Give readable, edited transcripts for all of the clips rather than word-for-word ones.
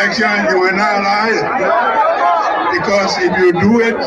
election, you will not lie. Because if you do it,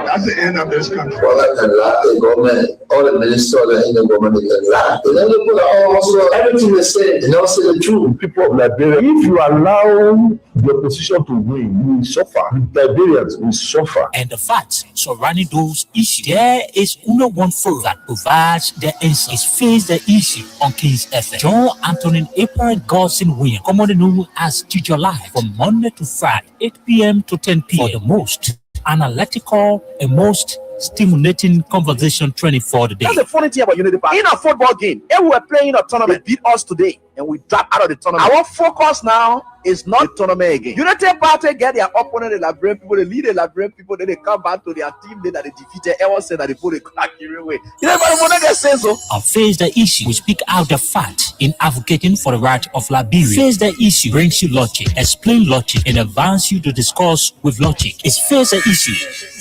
that's the end of this country. Well, I can lie. The government, all the ministers in the government, they can lie. They never put also everything they say. They never say the truth. People of Liberia, if you allow the opposition to win, you will suffer. Liberians will suffer. And the facts surrounding those issues, there is only one forum that provides the answer. It's Face the Issue on Kings FM. John Anthony April Godson Williams, commonly known as Teacher Live, from Monday to Friday, 8 p.m. to 10 p.m. for the most analytical and most stimulating conversation training for the day. That's the funny thing about Unity Park. In a football game, if we were playing a tournament, beat us today, and we drop out of the tournament. Our focus now is not the tournament again. Unity Party get their opponent, the Liberian people, they lead the Liberian people, then they come back to their team that they defeated. Everyone said that they put a crack away. You know what I say so? On Face the Issue, we speak out the fact in advocating for the right of Liberia. Face the Issue brings you logic, explain logic, and advance you to discuss with logic. It's Face the Issue.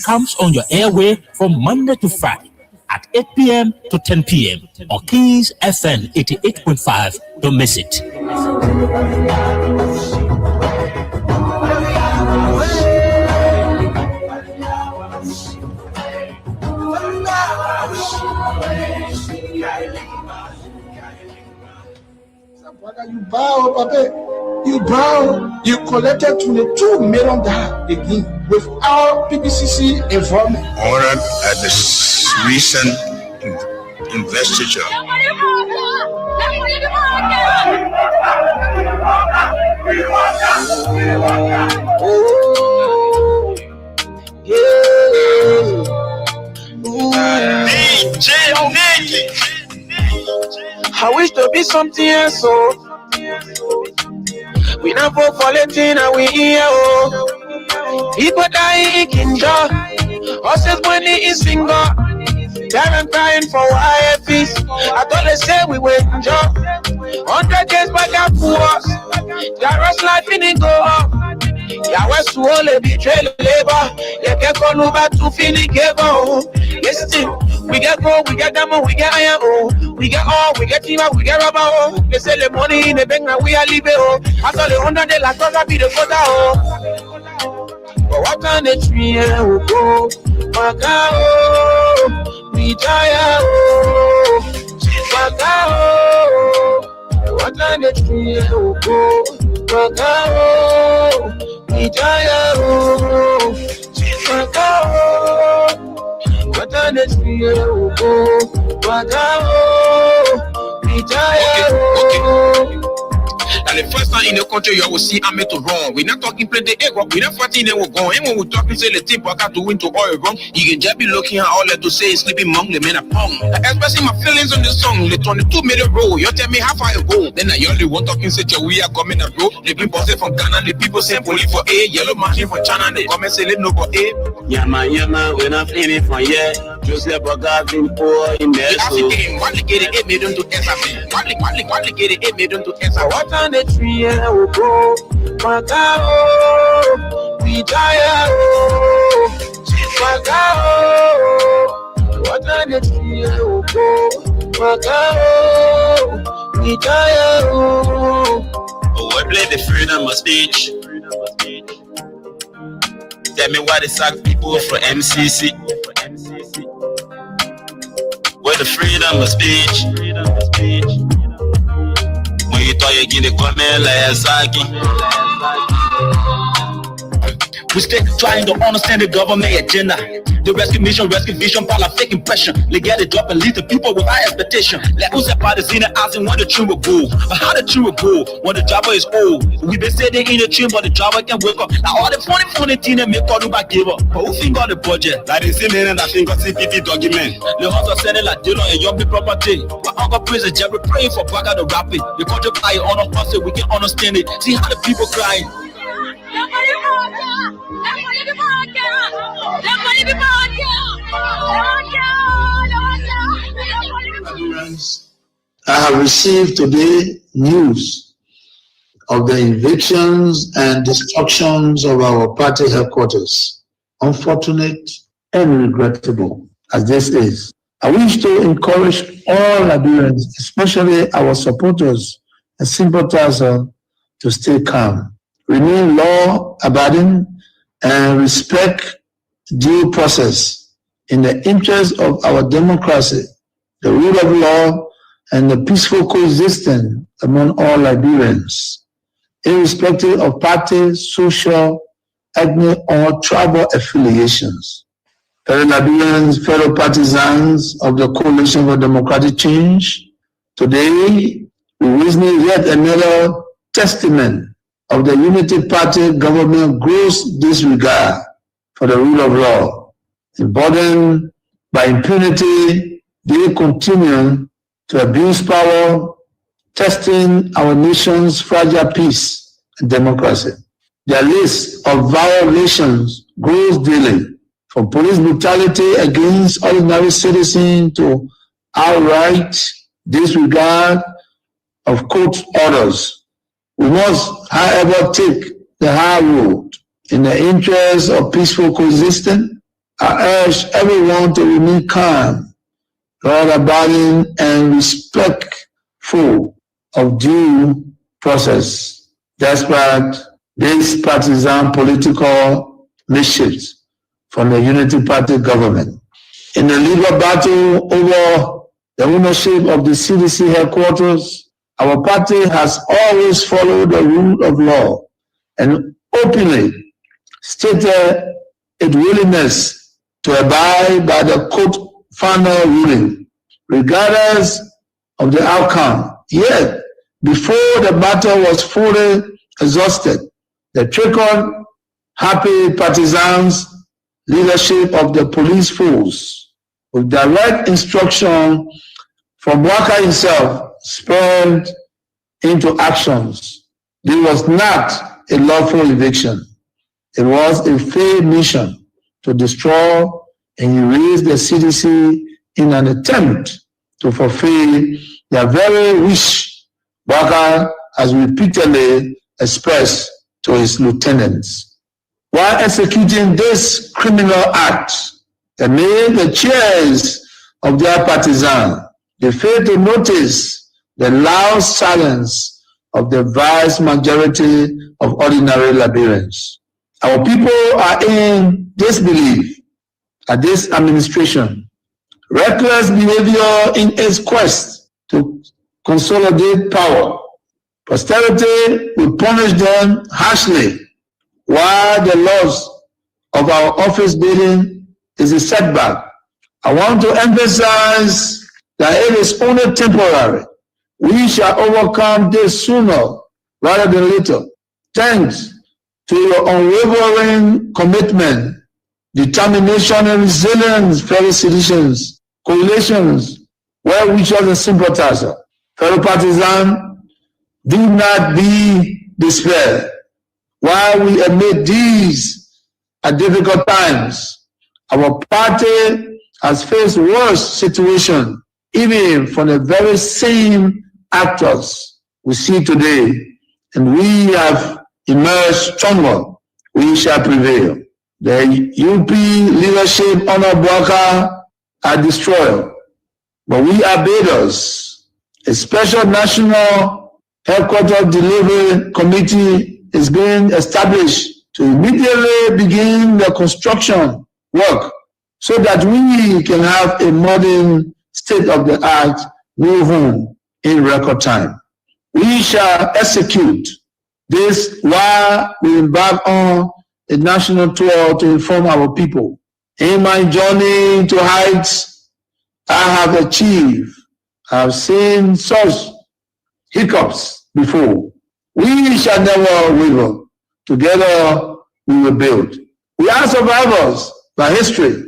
Comes on your airway from Monday to Friday at 8 p.m. to 10 p.m. on Kings FM 88.5. Don't miss it. You bow, Papa. You bow. You collected $22 million again without PPCC involvement. Ordered at this recent investiture. Oh, yeah. DJ Nicky. I wish to be something else, so we not vote for Latin and we here, oh. People dying in Kinja, horses money in single, parents crying for YFs. I thought they say we were in job, 100 days back up for us, Jaros life in go up. Yeah, West to all the betray labor, yeah, can't call no back to finish go. Yes, still. We get gold, we get diamond, we get iron, oh. We get all, we get timber, we get rubber, oh. They sell the money in the bank and we are leaving, oh. I saw the 100 days last I be the quota, oh. But what can the tree, oh, go? Maka, oh. Retire, oh. Maka, oh. What can the tree, oh, go? Maka, oh. Retire, oh. Maka, oh. Okay. And the first time in the country you will see I'm to wrong. We're not talking plenty ego, we're not fighting and we're going. And when we're talking say the team got to win to all wrong, you can just be looking at all that to say sleeping among the men are pong. Expressing my feelings on the song, the 22 minute roll. You tell me how far I go. Then I only one talking say we are coming a bro. The people say from Ghana, the people say police for A, yellow machine for China, they come and say let no for A. Yama, we're not feeling for yeah. Joseph Boga been poor in there. One get it made to SAP. One get it made to SAP. What on the tree will go? Macao, retire. Macao, what on the tree will go? Macao, retire. Oh, I play the freedom of speech. Tell me why they sack people for MCC. Where the freedom of speech. When you thought you get the comment like Zaki. We still trying to understand the government agenda. The rescue mission, part of fake impression. They get it up and lead the people with high expectation. Like who's that part is in the asking when the tune will go. But how the tune will go when the driver is old? We been sitting in the tune, but the driver can't wake up. Now all the funny thing that make all the back give up. But who think on the budget? Like they say, man, and I think on CPP document. The house are selling like dinner and young people property. But Uncle Prince and Jerry praying for back out the rapping. The country fly on us so we can understand it. See how the people crying. I have received today news of the evictions and destructions of our party headquarters. Unfortunate and regrettable as this is. I wish to encourage all Liberians, especially our supporters and sympathizers, to stay calm. remain law-abiding, and respect due process in the interest of our democracy, the rule of law, and the peaceful coexistence among all Liberians, irrespective of party, social, ethnic, or tribal affiliations. Fellow Liberians, fellow partisans of the Coalition for Democratic Change, today we witness yet another testament of the Unity Party government gross disregard for the rule of law. Emboldened by impunity, they continue to abuse power, testing our nation's fragile peace and democracy. Their list of violations grows daily, from police brutality against ordinary citizens to outright disregard of court orders. We must, however, take the high road. In the interest of peaceful coexistence, I urge everyone to remain calm, law-abiding, and respectful of due process, despite this partisan political mischiefs from the Unity Party government. In the legal battle over the ownership of the CDC headquarters, our party has always followed the rule of law and openly stated its willingness to abide by the court final ruling, regardless of the outcome. Yet, before the battle was fully exhausted, the trickled, happy partisans leadership of the police force, with direct instruction from Waka himself, spurred into actions. This was not a lawful eviction. It was a failed mission to destroy and erase the CDC in an attempt to fulfill their very wish Waka has repeatedly expressed to his lieutenants. While executing this criminal act, they made the cheers of their partisans. They failed to notice the loud silence of the vast majority of ordinary Liberians. Our people are in disbelief at this administration. Reckless behavior in its quest to consolidate power. Posterity will punish them harshly, while the loss of our office building is a setback. I want to emphasize that it is only temporary. We shall overcome this sooner rather than later. Thanks to your unwavering commitment, determination, and resilience, fellow citizens, coalitions, well-wishers, and sympathizers. Fellow partisans, do not be despaired. While we admit these are difficult times, our party has faced worse situations, even from the very same actors we see today, and we have emerged stronger. We shall prevail. The UP leadership under Bwaka are destroyed, but we are builders. A special national headquarters delivery committee is being established to immediately begin the construction work so that we can have a modern state-of-the-art new home in record time. We shall execute this while we embark on a national tour to inform our people. In my journey to heights I have achieved, I have seen such hiccups before. We shall never waver. Together we will build. We are survivors by history.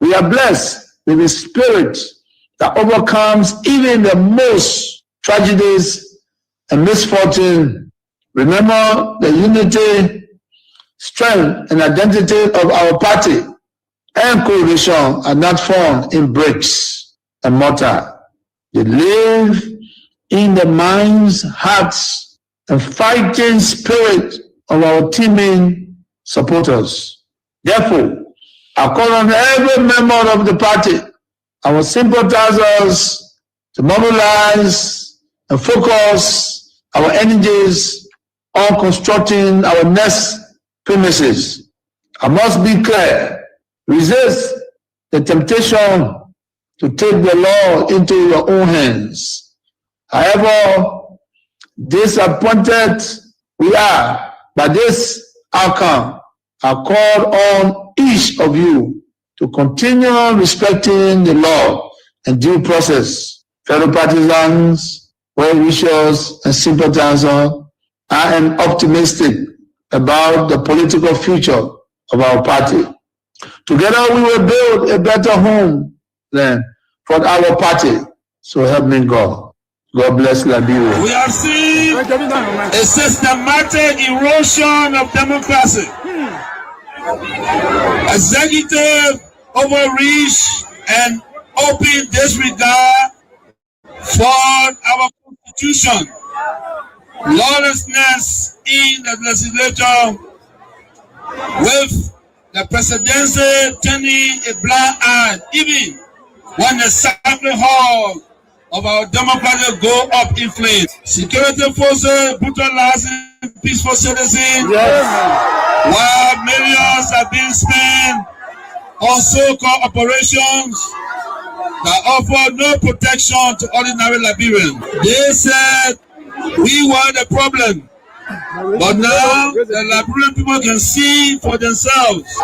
We are blessed with a spirit that overcomes even the most tragedies and misfortune. Remember, the unity, strength, and identity of our party and coalition are not found in bricks and mortar. They live in the minds, hearts, and fighting spirit of our teaming supporters. Therefore, I call on every member of the party, our sympathizers, to mobilize and focus our energies on constructing our next premises. I must be clear. Resist the temptation to take the law into your own hands. However disappointed we are by this outcome, I call on each of you to continue respecting the law and due process. Fellow partisans, well-wishers, and sympathizers, I am optimistic about the political future of our party. Together we will build a better home then for our party. So help me God. God bless Liberia. We are seeing a systematic erosion of democracy. Executive overreach and open disregard for our constitution. Lawlessness in the legislature, with the presidency turning a blind eye even when the Assembly Hall of our democracy go up in flames. Security forces brutalizing peaceful citizens, while millions are being spent on so-called operations that offer no protection to ordinary Liberians. They said we were the problem, but now the Liberian people can see for themselves.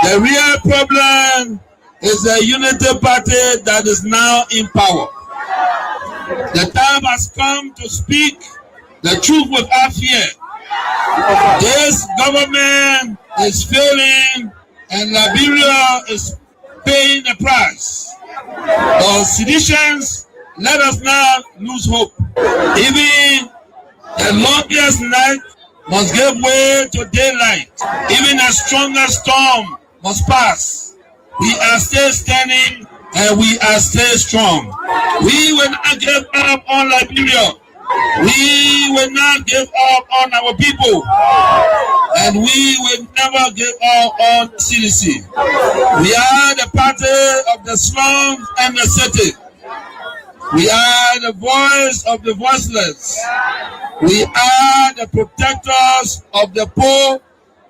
The real problem is the unity party that is now in power. The time has come to speak the truth without fear. This government is failing and Liberia is paying the price. For seditions, let us not lose hope. Even the longest night must give way to daylight. Even the strongest storm must pass. We are still standing and we are still strong. We will not give up on Liberia. We will not give up on our people. And we will never give up on CDC. We are the party of the slums and the city. We are the voice of the voiceless. We are the protectors of the poor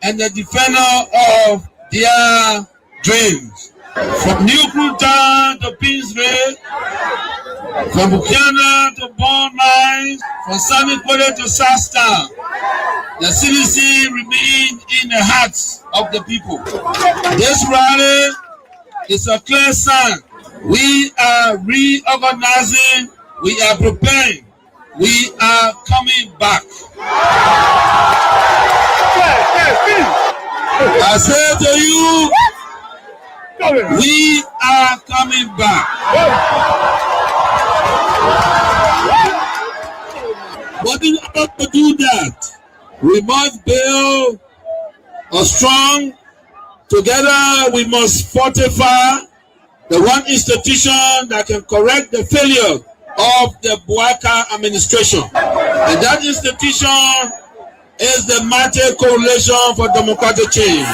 and the defender of their dreams. From New Cruton to Pinsville, from Buchanan to Bond Mines, from Sammy Quarter to Southtown, the CDC remains in the hearts of the people. This rally is a clear sign. We are reorganizing, we are preparing, we are coming back. I say to you, we are coming back. But in order to do that, we must build a strong, together we must fortify the one institution that can correct the failure of the Bouaka administration. And that institution is the Mighty Coalition for Democratic Change.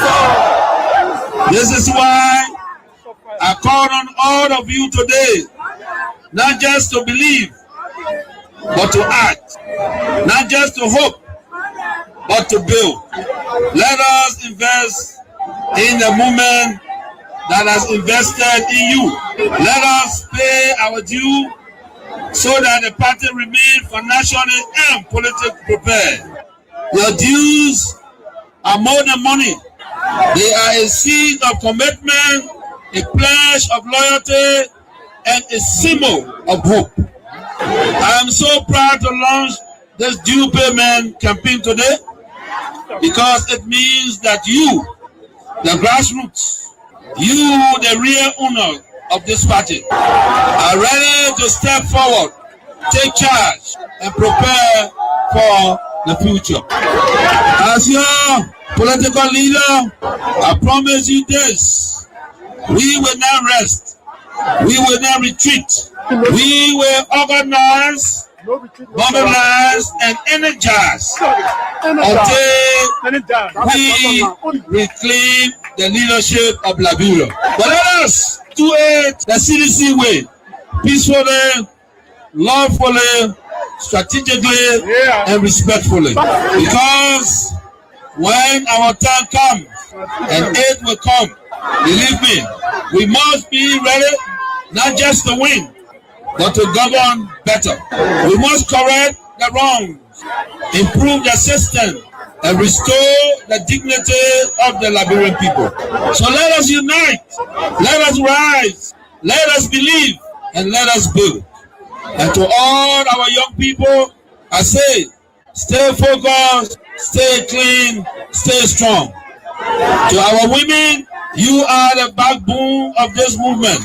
This is why I call on all of you today, not just to believe, but to act. Not just to hope, but to build. Let us invest in the movement that has invested in you. Let us pay our due so that the party remains financially and politically prepared. Your dues are more than money. They are a seed of commitment, a pledge of loyalty, and a symbol of hope. I am so proud to launch this due payment campaign today because it means that you, the grassroots, you, the real owner of this party, are ready to step forward, take charge, and prepare for the future. As your political leader, I promise you this: we will not rest, we will not retreat, we will organize, mobilize, and energize until we reclaim the leadership of Liberia. But let us do it the CDC way, peacefully, lawfully, strategically and respectfully. Because when our time comes and aid will come, believe me, we must be ready not just to win, but to govern better. We must correct the wrongs, improve the system, and restore the dignity of the Liberian people. So let us unite, let us rise, let us believe, and let us build. And to all our young people, I say, stay focused, stay clean, stay strong. To our women, you are the backbone of this movement.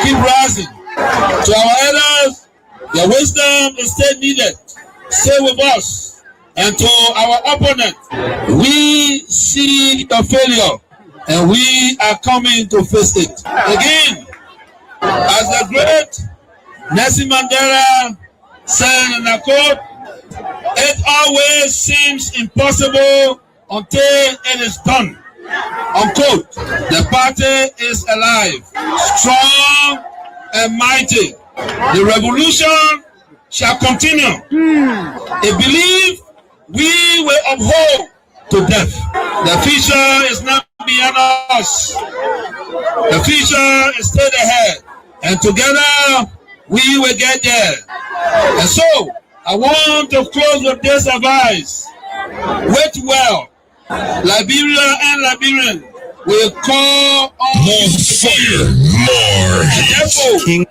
Keep rising. To our elders, your wisdom is still needed. Stay with us. And to our opponent, we see your failure and we are coming to face it. Again, as the great Nelson Mandela said in a quote, it always seems impossible until it is done. Unquote. The party is alive, strong and mighty. The revolution shall continue. A belief we will uphold to death. The future is not beyond us. The future is still ahead. And together we will get there. And so I want to close with this advice. Wait well. Liberia and Liberians will call on more fire, more hits.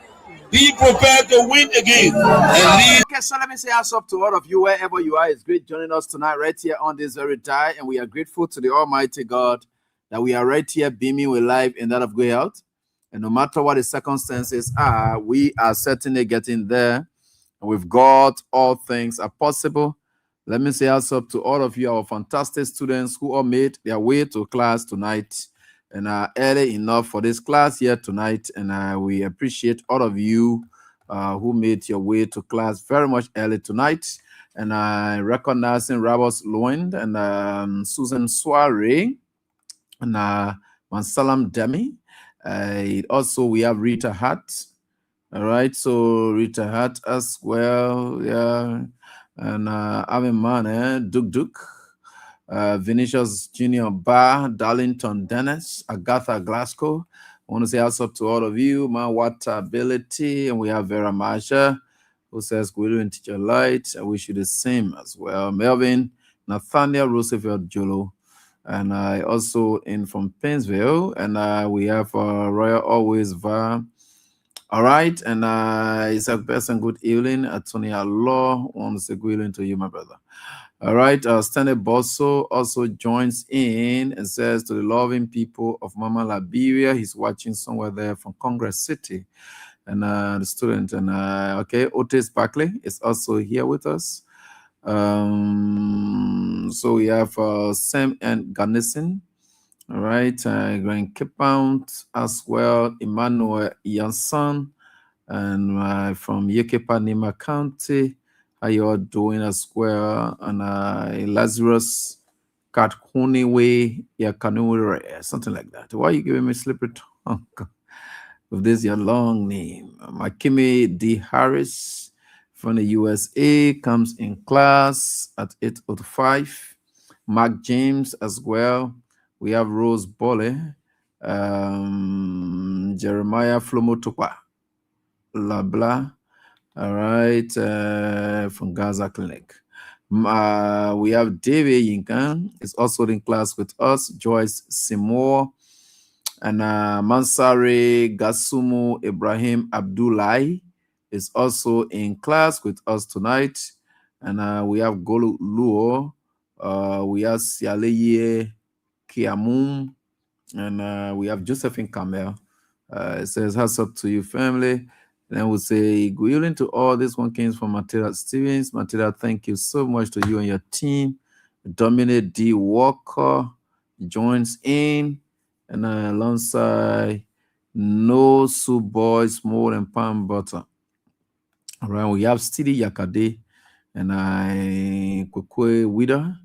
Be prepared to win again and lead. Okay, so let me say us up to all of you wherever you are. It's great joining us tonight right here on this very day, and we are grateful to the Almighty God that we are right here beaming with life in that of good health. And no matter what the circumstances are, we are certainly getting there. And with God, all things are possible. Let me say us up to all of you, our fantastic students who all made their way to class tonight and are early enough for this class here tonight. And we appreciate all of you who made your way to class very much early tonight. And I recognizing Robert Loin and Susan Soiree and Mansalam Demi. Also, we have Rita Hart. All right, so Rita Hart as well. Yeah. And Ave Mane, Duk, Vinicius Junior Bar, Darlington Dennis, Agatha Glasgow. I want to say also to all of you, Mawata Ability, and we have Vera Marsha, who says, "Will you teach your light?" I wish you the same as well. Melvin, Nathaniel Roosevelt Jolo, and I also in from Painesville, and we have Royal Always Va. All right, and Isaac Besson, good evening. Atonia Law, want to say good evening to you, my brother. All right, Stanley Bosso also joins in and says to the loving people of Mama Liberia, he's watching somewhere there from Congress City, and the student, and okay, Otis Barkley is also here with us. So we have Sam and Garnison. All right, Grand Cape Mount as well, Emmanuel Janssen, and from Yekepa Nima County, how you all doing as well, and Lazarus Katkuniwe Yakanure, something like that. Why are you giving me slippery tongue with this your long name? Makimi D. Harris from the USA comes in class at 8:05. Mark James as well. We have Rose Bole, Jeremiah Flomotopa, Labla, all right, from Gaza Clinic. We have David Yinkan, is also in class with us, Joyce Seymour, and Mansari Gasumu Ibrahim Abdullahi is also in class with us tonight. And we have Golu Luo, we have Sialeye Kiamun, and we have Josephine Kamel. It says, "Hats up to you, family." Then we'll say, "Good evening to all." This one came from Matilda Stevens. Matilda, thank you so much to you and your team. Dominic D. Walker joins in, and alongside No Soup Boys, More Than Palm Butter. All right, we have Stidi Yakade and Kwekwe Wida.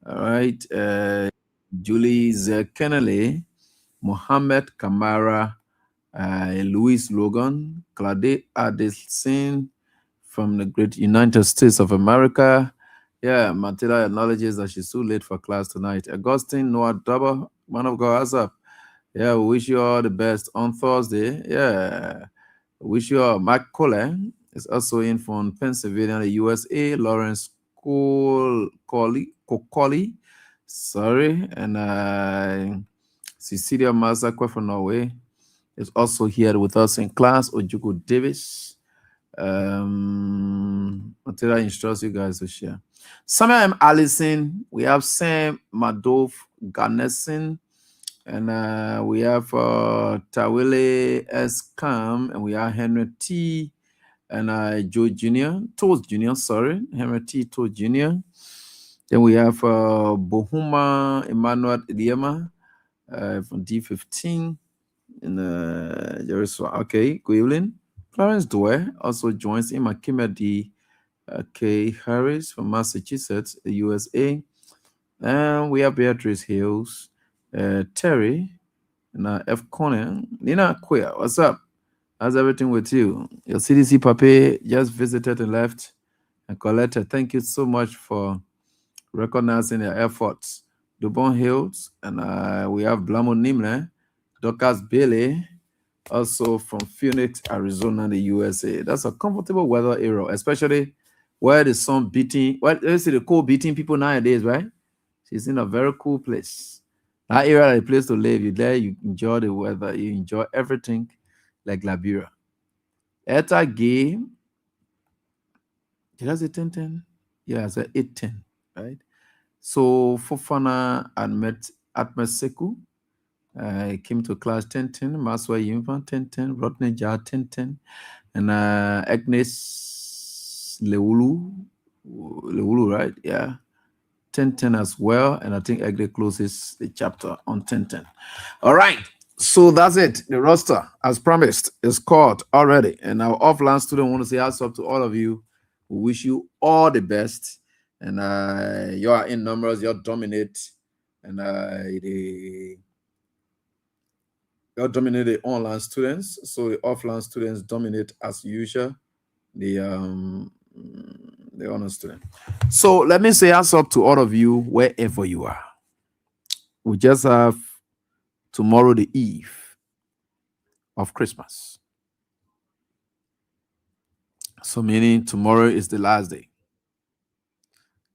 All right, Julie Kennelly, Mohammed Kamara, Louis Logan, Claude Adelson from the great United States of America. Yeah, Matilda acknowledges that she's too late for class tonight. Augustine Noah Double, man of God, what's up? Yeah, we wish you all the best on Thursday. Yeah, we wish you all. Mike Cole is also in from Pennsylvania, the USA. Lawrence Kokoli, sorry, and Cecilia Mazakwe from Norway is also here with us in class. Ojuku Davis. Until I instruct you guys to share. Samuel M. Allison, we have Sam Madov Garneson, and we have Tawile S. Kam, and we have Henry T. and Joe Jr. Toes Jr. Sorry, Henry T. Toes Jr. Then we have Bohuma Emmanuel Idiema from D15 in Jerusalem. Okay, good evening. Clarence Dwyer also joins in. Makima K. Harris from Massachusetts, USA. And we have Beatrice Hills, Terry, and F. Conan. Nina Queer, what's up? How's everything with you? Your CDC Pape just visited and left. And Coletta, thank you so much for recognizing their efforts. Dubon Hills, and we have Blamo Nimle, Dorcas Bailey, also from Phoenix, Arizona, the USA. That's a comfortable weather area, especially where the sun beating, let's see the cold beating people nowadays, right? She's in a very cool place. That area is a place to live. You there, you enjoy the weather, you enjoy everything like Liberia. Eta Gay, did I say 10-10? Yeah, I said 8-10, right? So Fofana and Atmeseku came to class 10-10, Maswa Yimvan 10-10, Rodney Jar 10-10, and Agnes Leulu, right? Yeah, 10-10 as well. And I think Agnes closes the chapter on 10-10. All right, so that's it. The roster, as promised, is called already. And our offline student want to say hats up to all of you. We wish you all the best. And you are in numbers, you dominate, and you dominate the online students, so the offline students dominate as usual the honor student. So let me say hats up to all of you wherever you are. We just have tomorrow the eve of Christmas. So meaning tomorrow is the last day.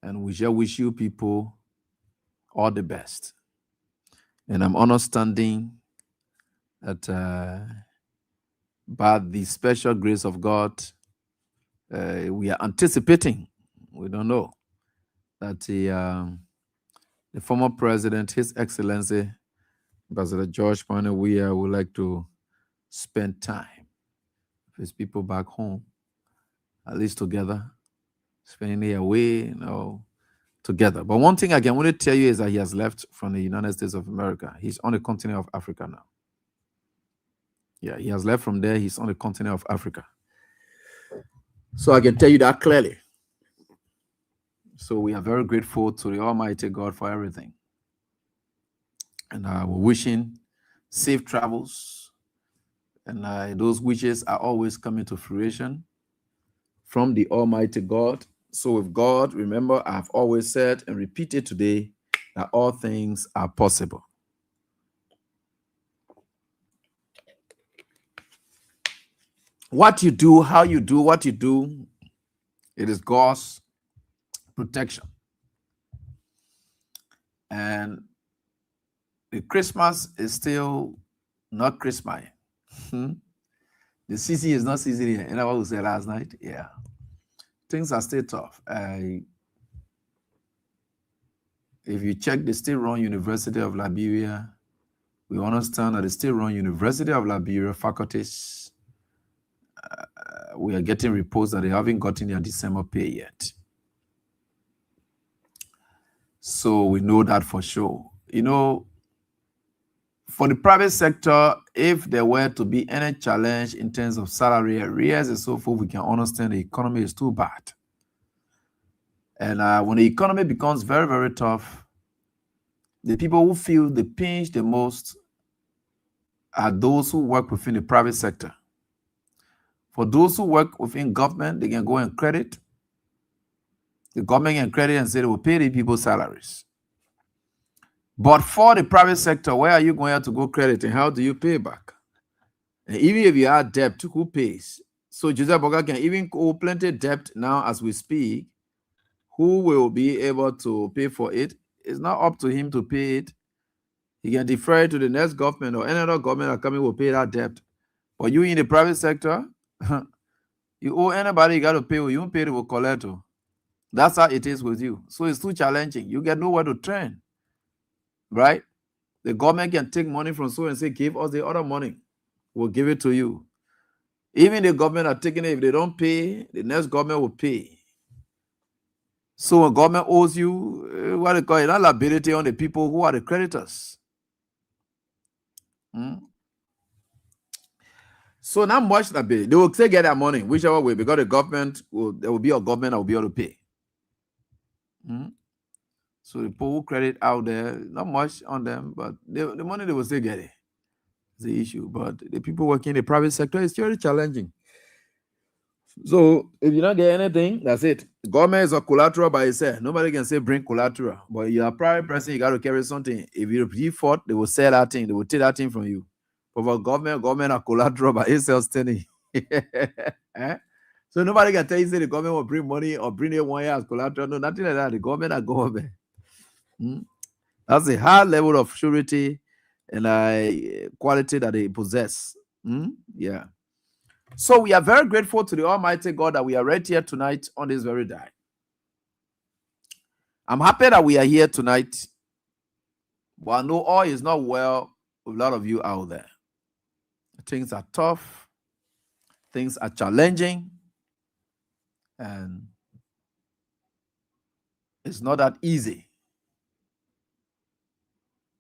And we shall wish you people all the best. And I'm understanding that by the special grace of God, we are anticipating, we don't know, that the former president, His Excellency, Ambassador George Pointer Weah, would like to spend time with his people back home, at least together. Spending it away, together. But one thing I can only tell you is that he has left from the United States of America. He's on the continent of Africa now. Yeah, he has left from there. He's on the continent of Africa. So I can tell you that clearly. So we are very grateful to the Almighty God for everything. And we're wishing safe travels. And those wishes are always coming to fruition from the Almighty God. So with God, remember, I've always said and repeated today that all things are possible. What you do, how you do, what you do, it is God's protection. And the Christmas is still not Christmas. The season is not season yet. You know what we said last night? Yeah. Things are still tough. If you check the still-run University of Liberia, we understand that the still-run University of Liberia faculties, we are getting reports that they haven't gotten their December pay yet. So we know that for sure. For the private sector, if there were to be any challenge in terms of salary arrears and so forth, we can understand the economy is too bad. And when the economy becomes very, very tough, the people who feel the pinch the most are those who work within the private sector. For those who work within government, they can go and credit. The government can credit and say they will pay the people's salaries. But for the private sector, where are you going to go credit and how do you pay back? And even if you have debt, who pays? So Joseph Boga can even owe plenty debt now as we speak. Who will be able to pay for it? It's not up to him to pay it. He can defer it to the next government or any other government that coming will pay that debt. But you in the private sector, you owe anybody, you got to pay. You don't pay, it will collect. That's how it is with you. So it's too challenging. You get nowhere to turn, right? The government can take money from so and say, give us the other money. We'll give it to you. Even the government are taking it. If they don't pay, the next government will pay. So when government owes you, what they call it, liability on the people who are the creditors. So not much liability. They will still get their money, whichever way, because the government there will be a government that will be able to pay. So the people who credit out there, not much on them, but the money they will still get it. It's the issue. But the people working in the private sector is very challenging. So if you don't get anything, that's it. The government is a collateral by itself. Nobody can say bring collateral. But you're a private person, you got to carry something. If you default, they will sell that thing. They will take that thing from you. But for government are collateral by itself standing. So nobody can tell you say the government will bring money or bring it 1 year as collateral. No, nothing like that. The government are government. That's a high level of surety and quality that they possess. Yeah. So we are very grateful to the Almighty God that we are right here tonight on this very day. I'm happy that we are here tonight. But I know all is not well with a lot of you out there. Things are tough. Things are challenging. And it's not that easy.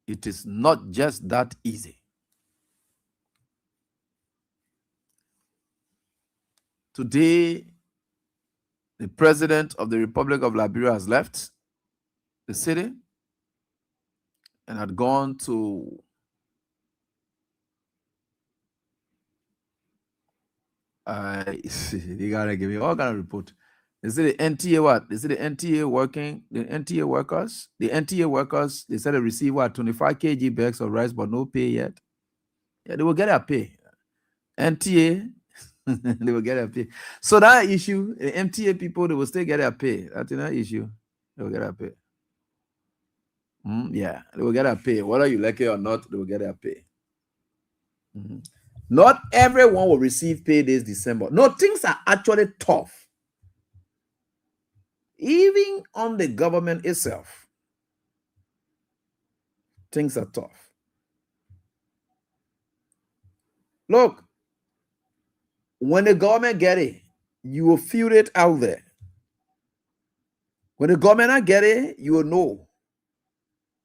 It is not just that easy. Today, the president of the Republic of Liberia has left the city and had gone to you gotta give me all kind of report. They say the NTA what? They say the NTA working, the NTA workers, they said they receive what 25 kg bags of rice, but no pay yet. Yeah, they will get their pay. NTA, they will get their pay. So that issue, the MTA people, they will still get their pay. That's an issue. They will get their pay. Yeah, they will get their pay. Whether you like it or not, they will get their pay. Not everyone will receive pay this December. No, things are actually tough. Even on the government itself, things are tough. Look, when the government get it, you will feel it out there. When the government not get it, you will know.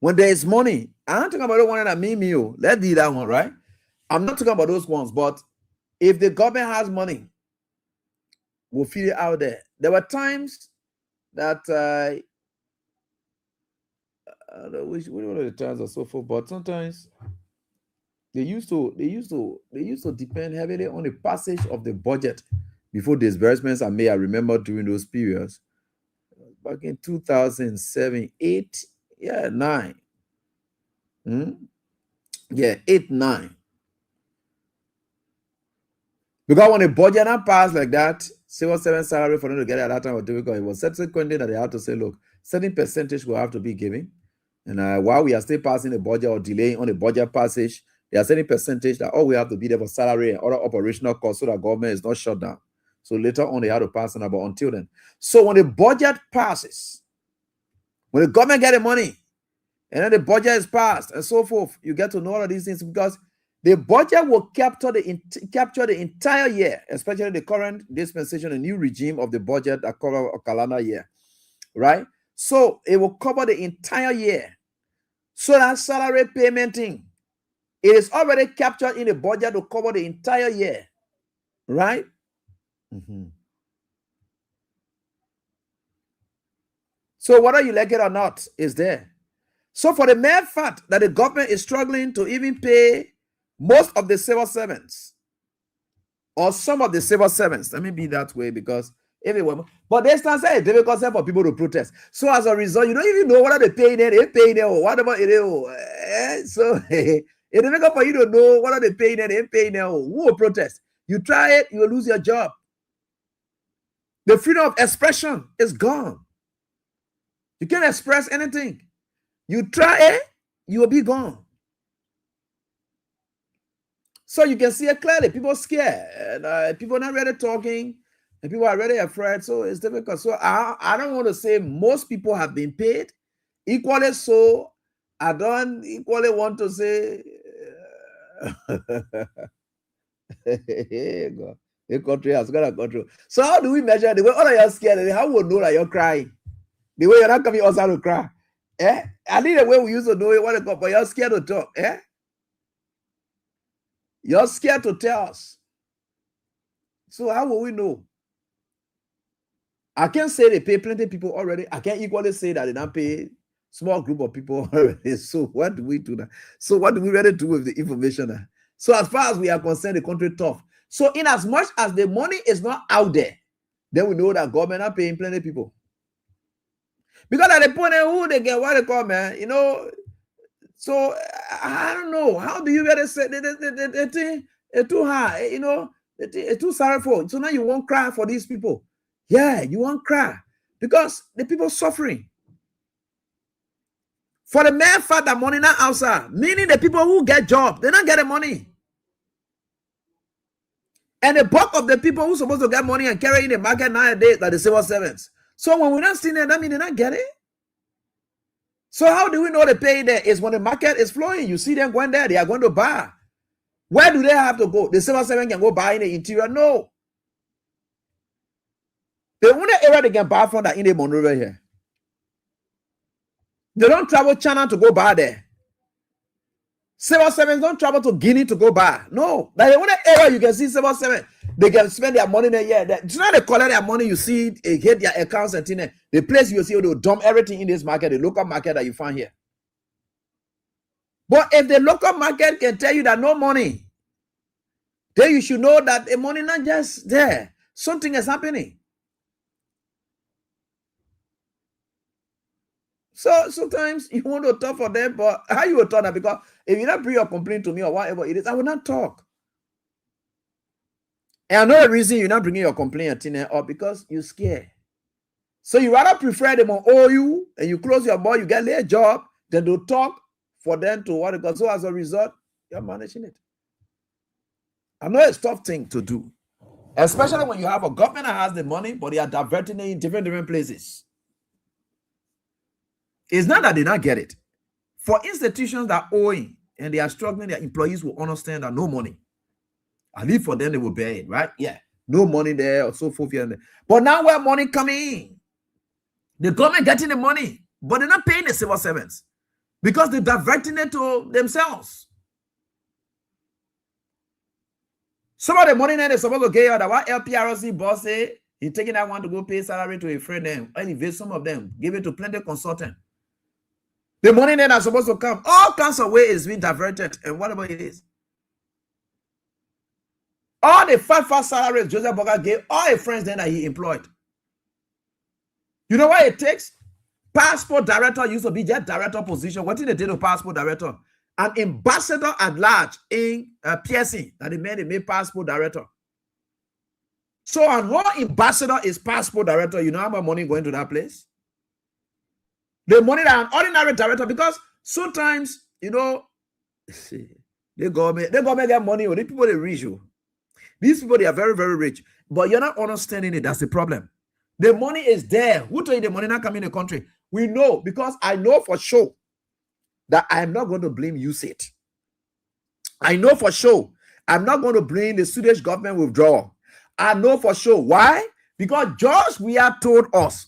When there is money, I'm not talking about the one that me. Let's do that one, right? I'm not talking about those ones, but if the government has money, we'll feel it out there. There were times that I don't know which one of the times or so forth, but sometimes they used to depend heavily on the passage of the budget before disbursements are made. I remember during those periods, back in 2007, 8, 9. 8, 9. Because when the budget not passed like that, civil servant salary for them to get it at that time was difficult. It was subsequently that they had to say, look, certain percentage will have to be given. And while we are still passing the budget or delaying on the budget passage, there are certain percentage that all we have to be there for salary and other operational costs so that government is not shut down. So later on, they had to pass on, but until then. So when the budget passes, when the government get the money, and then the budget is passed and so forth, you get to know all of these things because the budget will capture the entire year, especially the current dispensation, the new regime of the budget that cover a calendar year, right? So it will cover the entire year. So that salary payment thing, it is already captured in the budget to cover the entire year, right? So whether you like it or not, is there. So for the mere fact that the government is struggling to even pay most of the civil servants or some of the civil servants. Let me be that way because everyone. But they stand say it's difficult for people to protest. So as a result, you don't even know whether they pay there, or whatever it is. So it's difficult for you to know whether they pay there, or who will protest. You try it, you will lose your job. The freedom of expression is gone. You can't express anything. You try it, you will be gone. So you can see it clearly. People are scared. People are not really talking. And people are really afraid. So it's difficult. So I don't want to say most people have been paid. Equally so, I don't equally want to say the country has got a control. So how do we measure the way all of you are scared? How will we know that you're crying? The way you're not coming outside to cry. I think the way we used to know it, what but you're scared to talk. You're scared to tell us. So how will we know? I can't say they pay plenty of people already. I can't equally say that they don't pay small group of people already. So what do we do now? So what do we really do with the information now? So as far as we are concerned, the country tough. So in as much as the money is not out there, then we know that government are paying plenty of people. Because at the point who they get what they call, man, you know. So I don't know. How do you really say the thing? It's too high, you know. It's too sorrowful. So now you won't cry for these people. Yeah, you won't cry because the people suffering. For the mere fact that money not outside, meaning the people who get job, they don't get the money. And the bulk of the people who supposed to get money and carry in the market nowadays are the civil servants. So when we don't see them, that means they not get it. So how do we know the pay there is when the market is flowing? You see them going there, they are going to buy. Where do they have to go? The civil servant can go buy in the interior? No. The only area they can buy from that in the Monrovia here. They don't travel China to go buy there. Civil servants don't travel to Guinea to go buy. No. That's the only area you can see civil servants. They can spend their money there. Yeah. It's not they collect their money, you see, they get their accounts and things. The place you see, they'll dump everything in this market, the local market that you find here. But if the local market can tell you that no money, then you should know that the money not just there. Something is happening. So sometimes you want to talk for them, but how you will talk that? Because if you don't bring your complaint to me or whatever it is, I will not talk. And I know the reason you're not bringing your complaint or because you're scared. So you rather prefer them on owe you and you close your mouth, you get their job, than to talk for them to what it goes. So as a result, you're managing it. I know it's a tough thing to do, especially when you have a government that has the money, but they are diverting it in different places. It's not that they not get it. For institutions that are owing and they are struggling, their employees will understand that no money. At least for them, they will bear it, right? Yeah. No money there or so forth. But now where money coming in, the government getting the money, but they're not paying the civil servants because they're diverting it to themselves. Some of the money that they're supposed to get out, that what LPRC boss say, he's taking that one to go pay salary to a friend, and elevate some of them, give it to plenty consultant. The money that are supposed to come, all kinds of ways is being diverted, and whatever it is. All the fast salaries Joseph Boga gave all his friends then that he employed. You know what it takes? Passport director used to be their director position. What did they do to passport director? An ambassador at large in PSC that they made passport director. So an whole ambassador is passport director. You know how much money going to that place? The money that an ordinary director, because sometimes, you know, the government get money, or the people they rich you. These people, they are very, very rich, but you're not understanding it. That's the problem. The money is there. Who told you the money not coming in the country? We know, because I know for sure that I am not going to blame USAID. I know for sure I'm not going to blame the Swedish government withdrawal. I know for sure. Why? Because George Weah taught us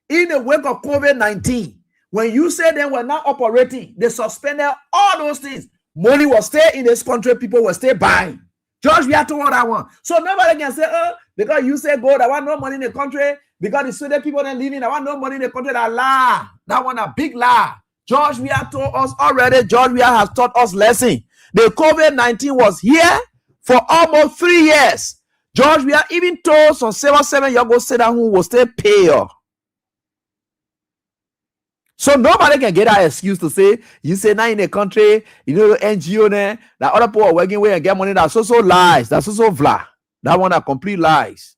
in the wake of COVID-19, when you say they were not operating, they suspended all those things. Money will stay in this country, people will stay buying. George Weah told what I want. So nobody can say, oh, because you say gold, I want no money in the country, because the Swedish people are living, I want no money in the country. That lie. That one a big lie. George Weah told us already. George Weah has taught us lesson. The COVID-19 was here for almost 3 years. George, we are even told some 7 you go say that who will still pay you. So nobody can get that excuse to say, you say now in a country, you know, NGO there, that other people are working away and get money. That's also lies. That's also vla. That one are complete lies.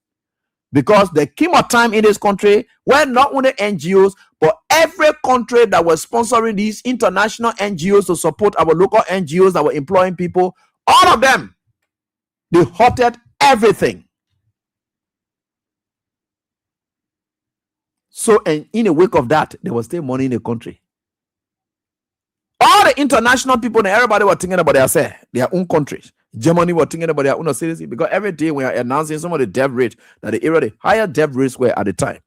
Because there came a time in this country where not only NGOs, but every country that was sponsoring these international NGOs to support our local NGOs that were employing people, all of them, they halted everything. So, and in the wake of that, there was still money in the country. All the international people and everybody were thinking about their own countries. Germany were thinking about their own citizens, because every day we are announcing some of the debt rates, that the era the higher debt rates were at the time.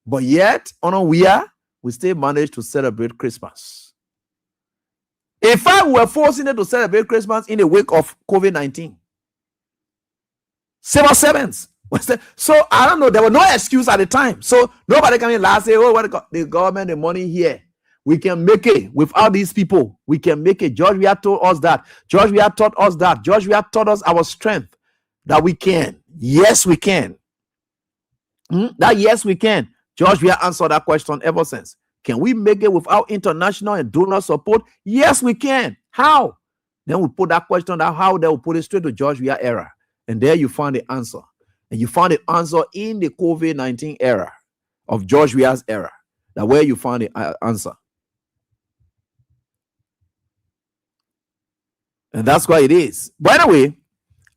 But yet, we still managed to celebrate Christmas. In fact, we were forcing them to celebrate Christmas in the wake of COVID-19. Civil servants. So I don't know, there was no excuse at the time. So nobody can last say, oh, what the government, the money here. We can make it without these people. We can make it. George, we have told us that. George, we have taught us that. George, we have taught us our strength that we can. Yes, we can. That yes, we can. George, we have answered that question ever since. Can we make it without international and donor support? Yes, we can. How? Then we put that question out how, they will put it straight to George Weah era. And there you find the answer. And you found the answer in the COVID-19 era of George Weah's era. That where you found the answer. And that's why it is. By the way,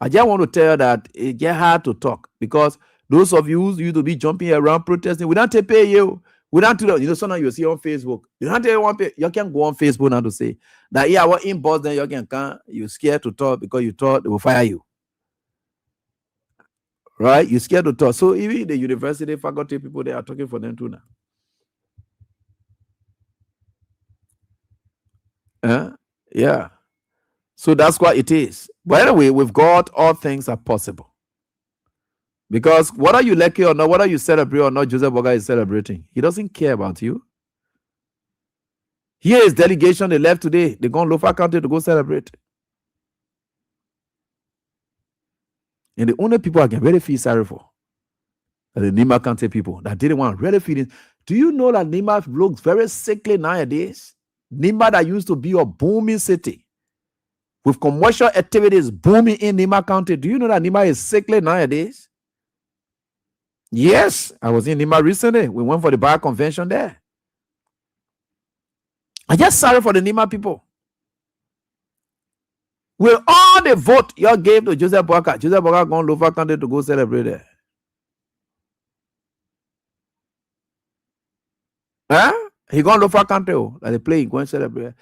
I just want to tell you that it get hard to talk, because those of you who used to be jumping around protesting, we don't pay you. We don't do that. You know, sometimes you see on Facebook. You don't tell you you can go on Facebook now to say that, yeah, what in Boston, you can come. You're scared to talk because you thought they will fire you. Right? You're scared to talk. So even the university faculty people, they are talking for them too now. Yeah. So that's what it is. But anyway, with God, all things are possible. Because whether you like it or not, whether you celebrate or not, Joseph Boakai is celebrating. He doesn't care about you. Here is delegation, they left today. They gone Lofa County to go celebrate. And the only people I can really feel sorry for are the Nima County people that didn't want to really feel it. Do you know that Nima looks very sickly nowadays? Nima that used to be a booming city with commercial activities booming in Nima County. Do you know that Nima is sickly nowadays? Yes, I was in Nima recently. We went for the bar convention there. I'm just sorry for the Nima people. With all the vote you gave to Joseph Boakai gone Lofa County to go celebrate there. He gone Lofa County, like they play, go and celebrate.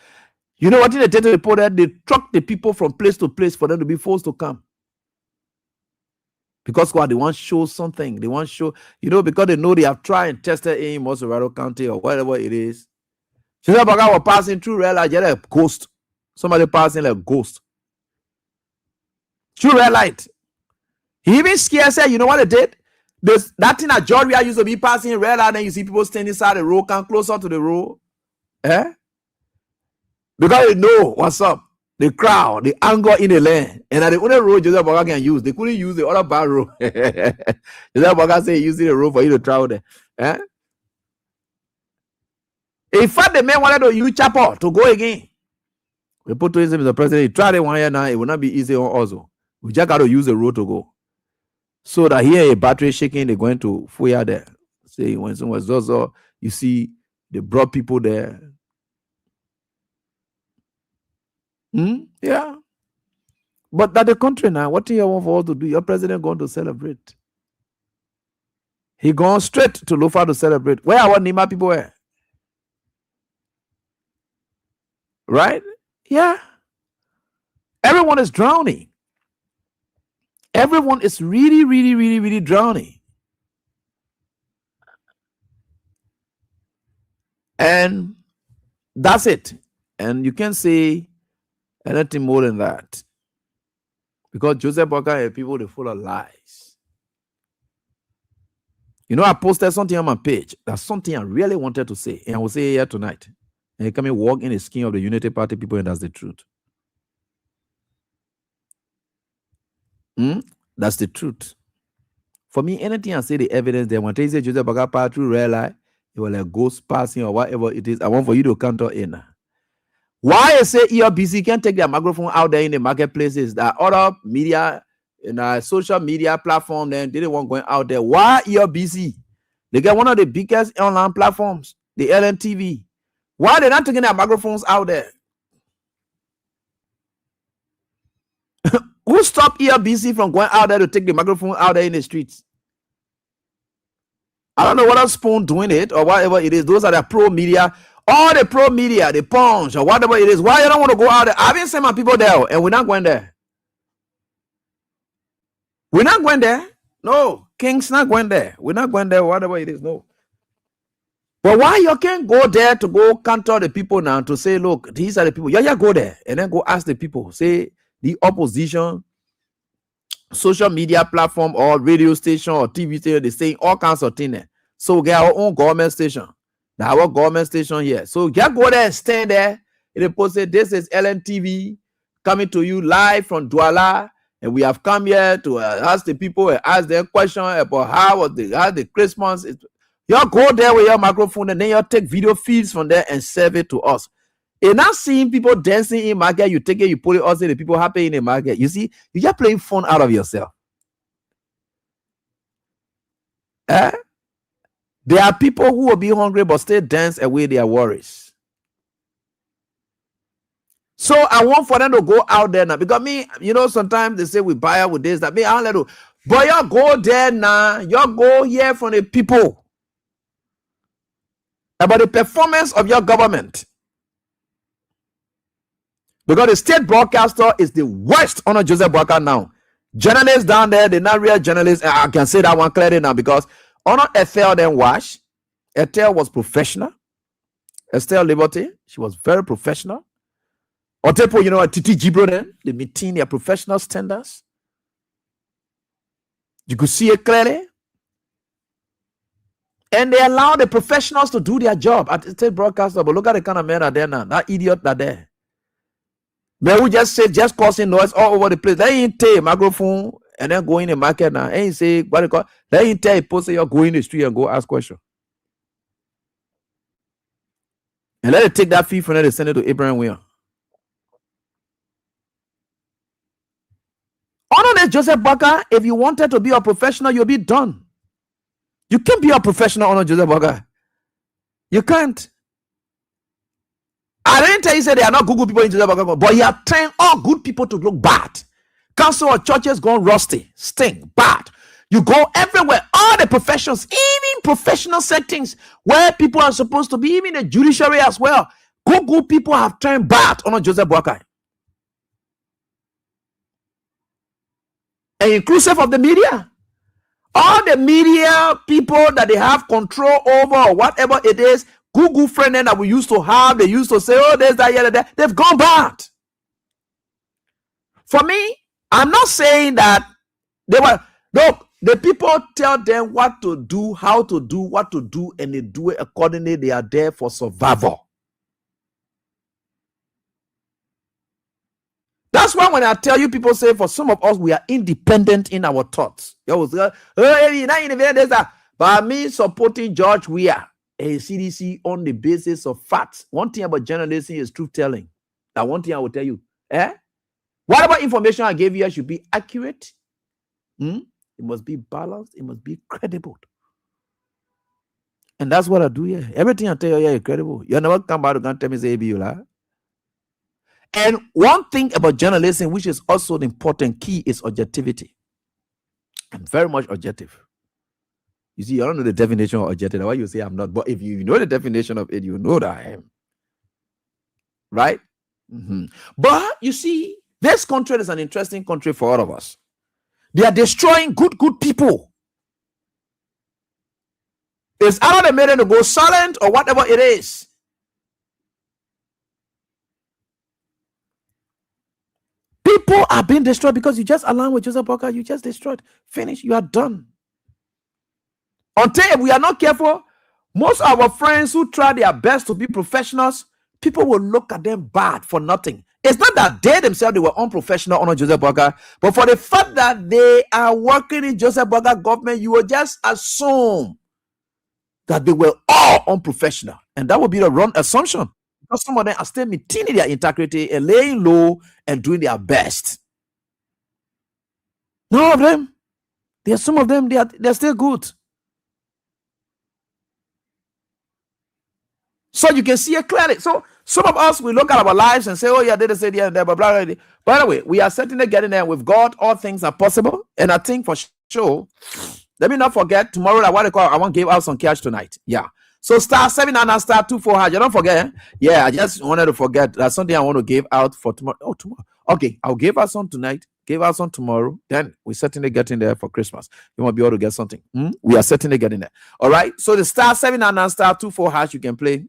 You know what they did to the report that they truck the people from place to place for them to be forced to come. Because what they want to show something. They want to show, because they know they have tried and tested in Mossorado County or whatever it is. Joseph Boakai was passing through red light, like a ghost. Somebody passing like a ghost. Through red light. He even scared, said, you know what they did? That thing that George Weah used to be passing red light, and you see people standing inside the road, come closer to the road. Because they know what's up. The crowd, the anger in the land. And at the only road Joseph Boakai can use. They couldn't use the other bad road. Joseph Boakai said using the road for you to travel there. In fact, the man wanted to use chapel to go again. We put to him as the president. He tried it 1 year now. It will not be easy on also. We just got to use the road to go. So that here a battery shaking, they're going to fire there. Say when someone was also, you see, they brought people there. Yeah. But that the country now, what do you want for us to do? Your president going to celebrate. He gone straight to Lofa to celebrate. Where our Nima people were? Right? Yeah. Everyone is drowning. Everyone is really, really, really, really drowning. And that's it. And you can't say anything more than that. Because Joseph Boakai and people, they're full of lies. I posted something on my page. That's something I really wanted to say. And I will say it here tonight. And you come and walk in the skin of the Unity Party people, and that's the truth. That's the truth. For me, anything I say the evidence, they want to say Joseph Boakai passed through red light, it was like ghost passing or whatever it is. I want for you to counter in. Why I say ERBC can't take their microphone out there in the marketplaces that other media and social media platform then they didn't want going out there. Why ERBC? They get one of the biggest online platforms, the LNTV. Why they're not taking their microphones out there? Who stopped ERBC from going out there to take the microphone out there in the streets? I don't know whether Spoon doing it or whatever it is. Those are the pro media. All the pro media, the Punch or whatever it is. Why you don't want to go out there? I've been sending my people there and we're not going there. We're not going there. No, King's not going there. We're not going there, whatever it is. No. But why you can't go there to go counter the people now to say, look, these are the people. Yeah, go there and then go ask the people. Say the opposition, social media platform or radio station or TV station, they say all kinds of things there. So we get our own government station. Now our government station here. So just go there and stand there. And they post it, this is LNTV coming to you live from Douala. And we have come here to ask the people and ask them questions about how the Christmas. You go there with your microphone and then you take video feeds from there and serve it to us. And not seeing people dancing in market, you take it, you put it also the people happy in the market. You see, you just playing fun out of yourself. There are people who will be hungry but still dance away their worries. So I want for them to go out there now. Because me, sometimes they say we buy out with this, that me, I'll let you. But you go there now. You go hear from the people about the performance of your government. Because the state broadcaster is the worst on Joseph Boakai now. Journalists down there, they're not real journalists. I can say that one clearly now because Honor Ethel then wash. Ethel was professional. Estelle Liberty, she was very professional. Otepo, Titi Jibro then, they maintain their professional standards. You could see it clearly. And they allow the professionals to do their job at the state broadcaster. But look at the kind of men are there now. That idiot are there. They will just say, just causing noise all over the place. They ain't take a microphone and then go in the market now. Ain't say, what they call. They ain't tell a post you go in the street and go ask questions. And let it take that fee from there to send it to Abraham Williams. Honor Joseph Boakai, if you wanted to be a professional, you'll be done. You can't be a professional, Honor Joseph Boakai. You can't. I didn't tell you say they are not good people in Joseph Boakai, but you are trying all good people to look bad. Council or churches gone rusty, stink, bad. You go everywhere, all the professions, even professional settings where people are supposed to be, even the judiciary as well. Good people have turned bad on Joseph Boakai. And inclusive of the media. All the media people that they have control over or whatever it is, Google friend that we used to have, they used to say, oh, there's that, yeah, that. They've gone bad. For me, I'm not saying that they were, look, the people tell them what to do, how to do, what to do, and they do it accordingly. They are there for survival. That's why when I tell you, people say for some of us, we are independent in our thoughts. But me supporting George Weah and CDC on the basis of facts. One thing about journalism is truth telling. That one thing I will tell you. Whatever information I gave you should be accurate. It must be balanced. It must be credible. And that's what I do here. Everything I tell you is credible. You never come back and tell me say you lie. And one thing about journalism, which is also the important key, is objectivity. I'm very much objective. You see, I don't know the definition of objective. That's why you say I'm not. But if you know the definition of it, you know that I am. Right? But you see, this country is an interesting country for all of us. They are destroying good people. It's either they made them to go silent or whatever it is. People are being destroyed because you just align with Joseph Boakai. You just destroyed. Finish. You are done. Until we are not careful, most of our friends who try their best to be professionals, people will look at them bad for nothing. It's not that they themselves they were unprofessional under Joseph Boakai, but for the fact that they are working in Joseph Boakai government, you will just assume that they were all unprofessional, and that would be the wrong assumption, because some of them are still maintaining their integrity and laying low and doing their best. None of them. There are some of them, they're still good. So you can see it clearly. So some of us, we look at our lives and say, oh yeah, they say yeah, blah, blah, blah, blah. By the way, we are certainly getting there. With God, all things are possible. And I think for sure, let me not forget tomorrow, I want to give out some cash tonight. Yeah. So *7 and *24 #. You don't forget. Yeah, I just wanted to forget. That's something I want to give out for tomorrow. Oh, tomorrow. Okay, I'll give out some tonight. Give out some tomorrow. Then we're certainly getting there for Christmas. You might be able to get something. We are certainly getting there. All right. So the *7 and *24 #, you can play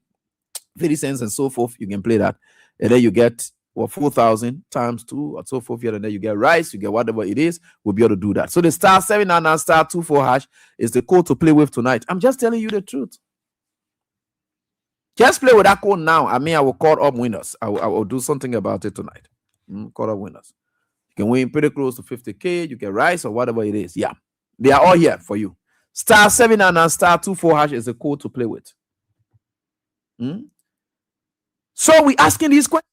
50 cents and so forth. You can play that. And then you get 4,000 times 2 or so forth here, and then you get rice, you get whatever it is. We'll be able to do that. So the *7 and *24 # is the code to play with tonight. I'm just telling you the truth. Just play with that code now. I mean, I will call up winners. I will do something about it tonight. Call up winners. You can win pretty close to 50K. You get rice or whatever it is. Yeah, they are all here for you. *7 and *24 # is the code to play with. So we asking these questions.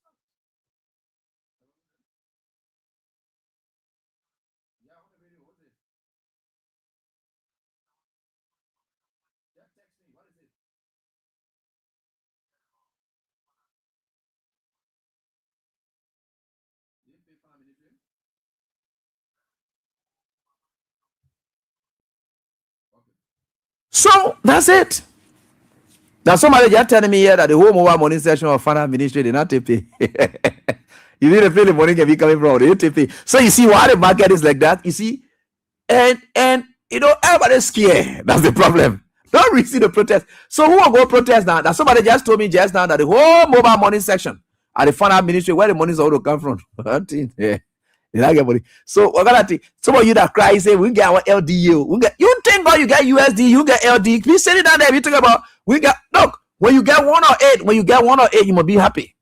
So that's it. Now somebody just telling me here that the whole mobile money section of finance ministry did not pay. You need to feel the money can be coming from the TP. So you see why the market is like that. You see, and you know everybody's scared. That's the problem. Don't receive the protest. So who will go protest now? That somebody just told me just now that the whole mobile money section at the finance ministry, where the money is all to come from. They don't get money. So we're gonna think some of you that cry say we get our LDU. We get, you think about you get USD, you get LD. Please say it down there. We talk about we got look when you get 1 or 8, when you get 1 or 8, you must be happy.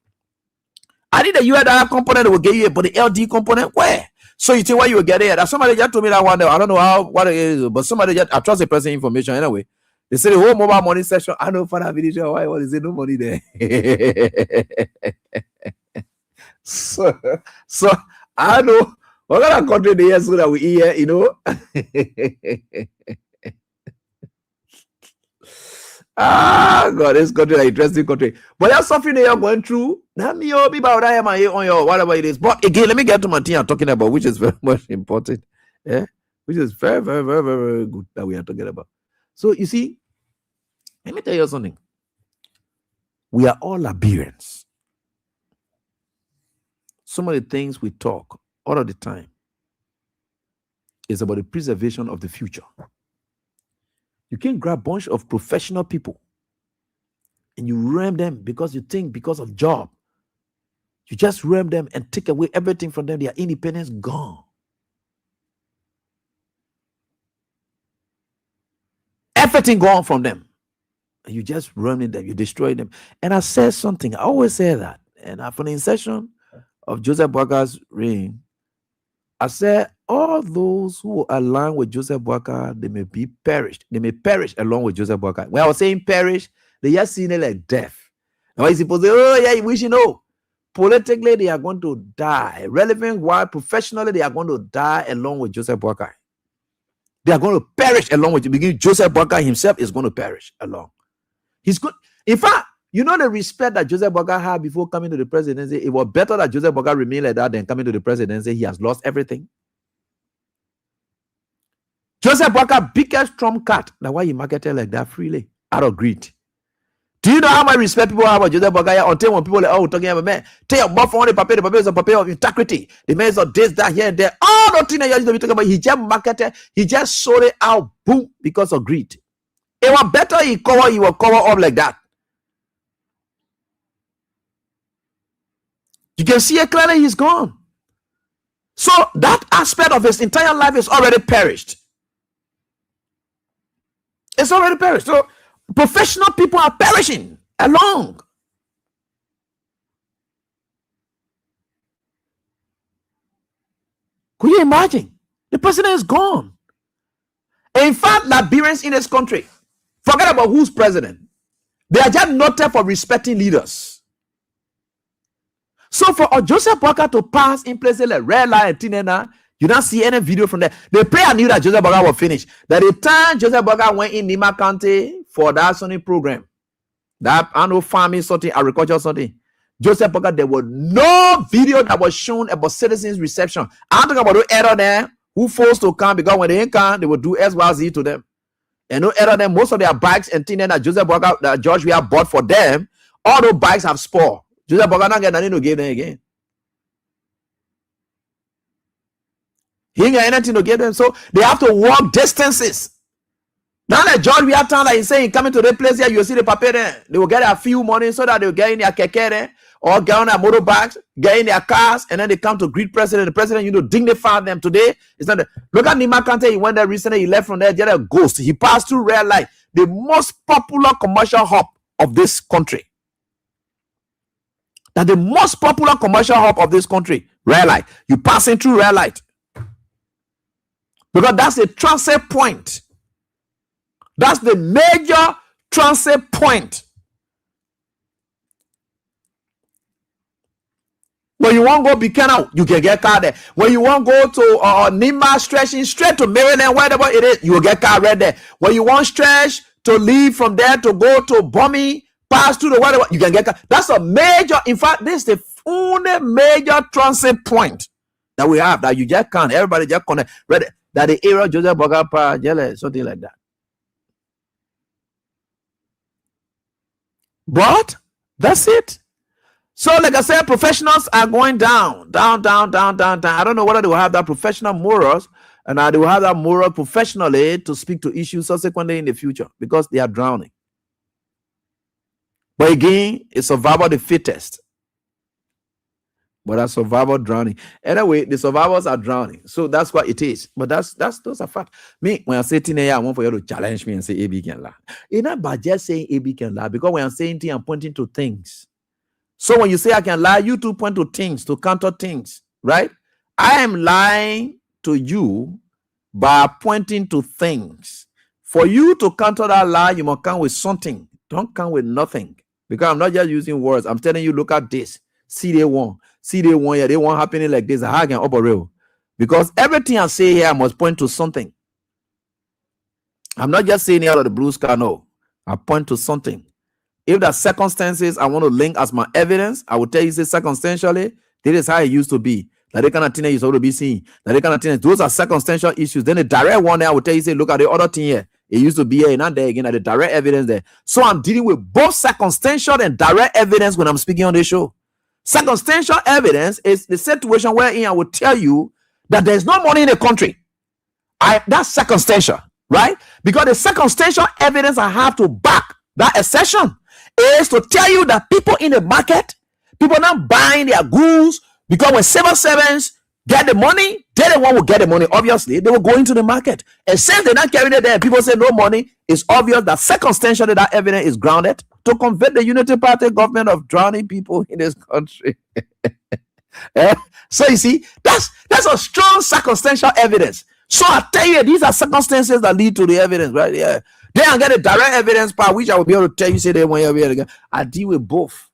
I think the US dollar component will give you, but the LD component where? So you think what you will get there? That somebody just told me that one day. I don't know what it is, but somebody just I trust the person information anyway. They say the whole mobile money section. I know for that video why what is it? No money there. so I know what kind of country they are so that we hear, you know. God, this country is an interesting country. But that's something they are going through. Not me or people that am on your whatever it is. But again, let me get to my thing I'm talking about, which is very much important. Yeah, which is very, very, very, very, very good that we are talking about. So you see, let me tell you something. We are all Liberians. Some of the things we talk all of the time is about the preservation of the future. You can't grab a bunch of professional people and you ram them because you think because of job. You just ram them and take away everything from them. Their independence gone. Everything gone from them. And you just running them, you destroy them. And I said something, I always say that. And from the inception of Joseph Boakai's reign, I said, all those who align with Joseph Boakai, they may be perished. They may perish along with Joseph Boakai. When I was saying perish, they just seen it like death. Now I suppose, oh yeah, we should know. Politically, they are going to die. Relevant, why? Professionally, they are going to die along with Joseph Boakai. They are going to perish along with you. Joseph Boakai himself is going to perish along. He's good. In fact, you know the respect that Joseph Boakai had before coming to the presidency. It was better that Joseph Boakai remained like that than coming to the presidency. He has lost everything. Joseph Boakai biggest trump card. That's why he marketed like that freely out of greed. Do you know how much respect people have about Joseph Boakai? Until when people are like, oh, talking about man, take your buff on the paper is a paper of integrity. The man is of this, that, here, and there. All the things that you're talking about, he just marketed, he just sold it out, boom, because of greed. It was better he will cover up like that. You can see it clearly, he's gone. So that aspect of his entire life is already perished. It's already perished. So professional people are perishing along. Could you imagine? The president is gone. In fact, Liberians in this country, forget about who's president. They are just noted for respecting leaders. So for Joseph Boakai to pass in places like Red Light and Tinena, you don't see any video from there. The prayer knew that Joseph Boakai was finished. That the time Joseph Boakai went in Nima County for that Sunday program, that annual farming something, agriculture something, Joseph Boakai, there was no video that was shown about citizens' reception. I'm talking about the error there who forced to come, because when they ain't come, they will do SYZ to them. And no error them, most of their bikes and things that Joseph Boakai, that George we have bought for them, all those bikes have spoiled. Joseph Boakai not get nothing to give them again. He ain't got anything to give them, so they have to walk distances. Now that George we have town that he's saying coming to the place here, you see the paper there. They will get a few money so that they'll get in their keke there, or get on their motorbikes, get in their cars, and then they come to greet president. The president, dignify them today. It's not look at Nima County. He went there recently. He left from there. Just a ghost. He passed through Red Light, the most popular commercial hub of this country. That the most popular commercial hub of this country, Red Light. You passing through Red Light because that's a transit point. That's the major transit point. When you want to go Buchanan, you can get car there. When you want to go to Nima, stretching straight to Maryland, wherever it is, you will get car right there. When you want stretch to leave from there to go to Bummy, pass through the whatever, you can get car. That's a major, in fact, this is the only major transit point that we have, that you just can't, everybody just connect, right? That the area of Joseph Boakai, something like that. But that's it. So, like I said, professionals are going down. I don't know whether they will have that professional morals, and they will have that moral professionally to speak to issues subsequently in the future, because they are drowning. But again, it's survival of the fittest. But that's survival drowning. Anyway, the survivors are drowning. So that's what it is. But those are facts. Me, when I say teenager, I want for you to challenge me and say AB can lie. It's not about just saying AB can lie, because when I'm saying things, I'm pointing to things. So when you say I can lie, you too point to things, to counter things, right? I am lying to you by pointing to things. For you to counter that lie, you must come with something. Don't come with nothing. Because I'm not just using words. I'm telling you, look at this. See they want. Yeah, they want happening like this. How can operate? Because everything I say here, I must point to something. I'm not just saying it out of the blue sky, no. I point to something. If the circumstances I want to link as my evidence, I will tell you, say circumstantially, this is how it used to be. That they kind of thing you supposed to be seeing. That they kind of thing, those are circumstantial issues. Then the direct one there, I will tell you, say, look at the other thing here. It used to be here, not there again, at the direct evidence there. So I'm dealing with both circumstantial and direct evidence when I'm speaking on this show. Circumstantial evidence is the situation wherein I will tell you that there's no money in the country. That's circumstantial, right? Because the circumstantial evidence I have to back that assertion is to tell you that people in the market, people not buying their goods, because when civil servants get the money, they're the one who get the money. Obviously, they will go into the market. And since they're not carrying it there, people say no money, it's obvious that circumstantially that evidence is grounded to convert the Unity Party government of drowning people in this country. So you see, that's a strong circumstantial evidence. So I tell you, these are circumstances that lead to the evidence, right? Yeah. Then I get a direct evidence part, which I will be able to tell you, say they want you again. I deal with both.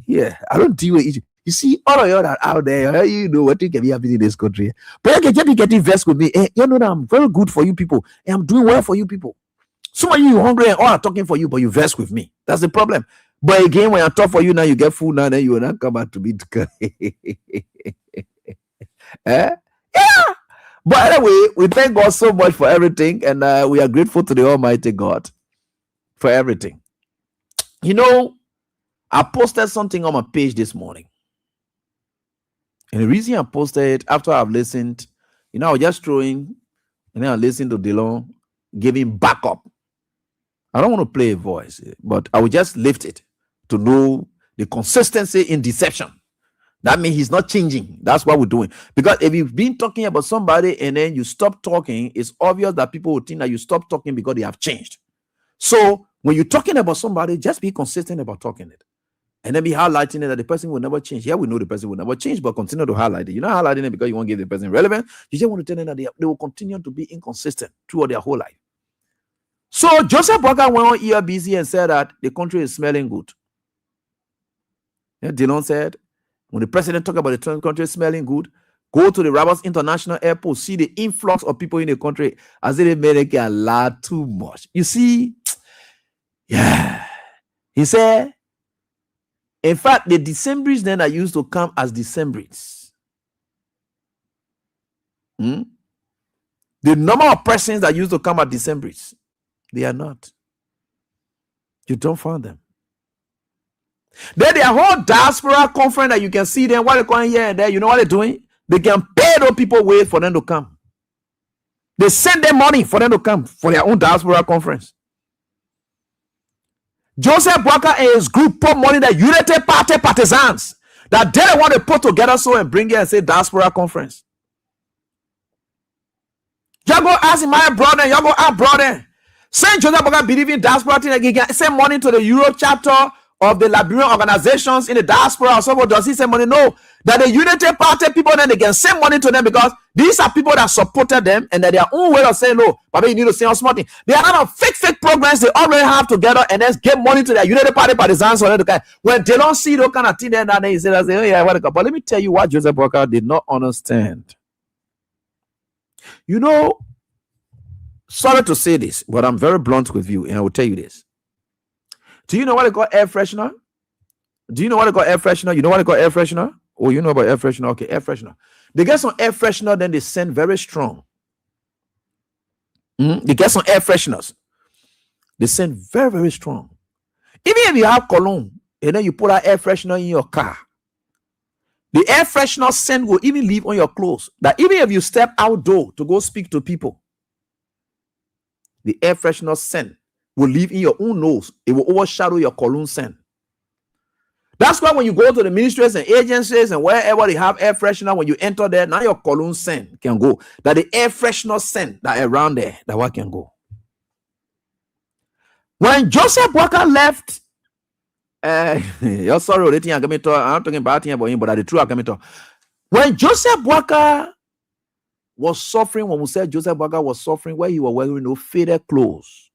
Yeah, I don't deal with each. You see, all of you that out there, you know what you can be happening in this country. But you can just be getting versed with me. You know that I'm very good for you people. And I'm doing well for you people. Some of you hungry and all are talking for you, but you versed with me. That's the problem. But again, when I talk for you now, you get food now, then you will not come back to me. Yeah. But anyway, we thank God so much for everything, and we are grateful to the Almighty God for everything. You know, I posted something on my page this morning. And the reason I posted it, after I've listened, I was just throwing, and then I listened to Dylan giving backup. I don't want to play a voice, but I will just lift it to know the consistency in deception. That means he's not changing. That's what we're doing. Because if you've been talking about somebody and then you stop talking, it's obvious that people will think that you stop talking because they have changed. So when you're talking about somebody, just be consistent about talking it. and then be highlighting it that the person will never change. Yeah, we know the person will never change, but continue to highlight it. You're not highlighting it because you won't give the person relevant. You just want to tell them that they will continue to be inconsistent throughout their whole life. So Joseph Boakai went on ERBC and said that the country is smelling good. Yeah, Dillon said, when the president talked about the country smelling good, go to the Roberts International Airport, see the influx of people in the country as if they made it a lot too much. You see, yeah. He said, in fact, the Decembrists then are used to come as Decembrists. The number of persons that used to come as Decembrists, they are not. You don't find them. Then their whole diaspora conference that you can see them, what they're going here and there, you know what they're doing? They can pay those people wait for them to come. They send them money for them to come for their own diaspora conference. Joseph Boakai and his group put money that Unity Party partisans that they want to put together so and bring it and say diaspora conference. Y'all go ask my brother, y'all go ask brother. Saint Joseph Boakai believe in diaspora thing that he can send money to the Europe chapter of the Liberian organizations in the diaspora or something. Does he send money? No. That the Unity Party people then they can send money to them because these are people that supported them and that their own way of saying no, but you need to send us money. They are kind of fake programs they already have together and then give money to their Unity Party partisans or the when they don't see those kind of thing, then they say, oh yeah, what? But let me tell you what Joseph Boakai did not understand. You know, sorry to say this, but I'm very blunt with you, and I will tell you this. Do you know what they call air freshener? Do you know what they call air freshener? You know what they call air freshener? Oh, you know about air freshener? Okay, air freshener. They get some air freshener, then they send very strong. They get some air fresheners. They send very, very strong. Even if you have cologne, and then you put that air freshener in your car, the air freshener scent will even leave on your clothes. That even if you step outdoor to go speak to people, the air freshener scent will leave in your own nose. It will overshadow your cologne scent. That's why when you go to the ministries and agencies and wherever they have air freshener, when you enter there, now your cologne scent can go. That the air freshener scent that around there, that one can go. When Joseph Boakai left, you're sorry, I'm talking about him, but the truth I coming to. When Joseph Boakai was suffering, when we said Joseph Boakai was suffering, where he was wearing no faded clothes.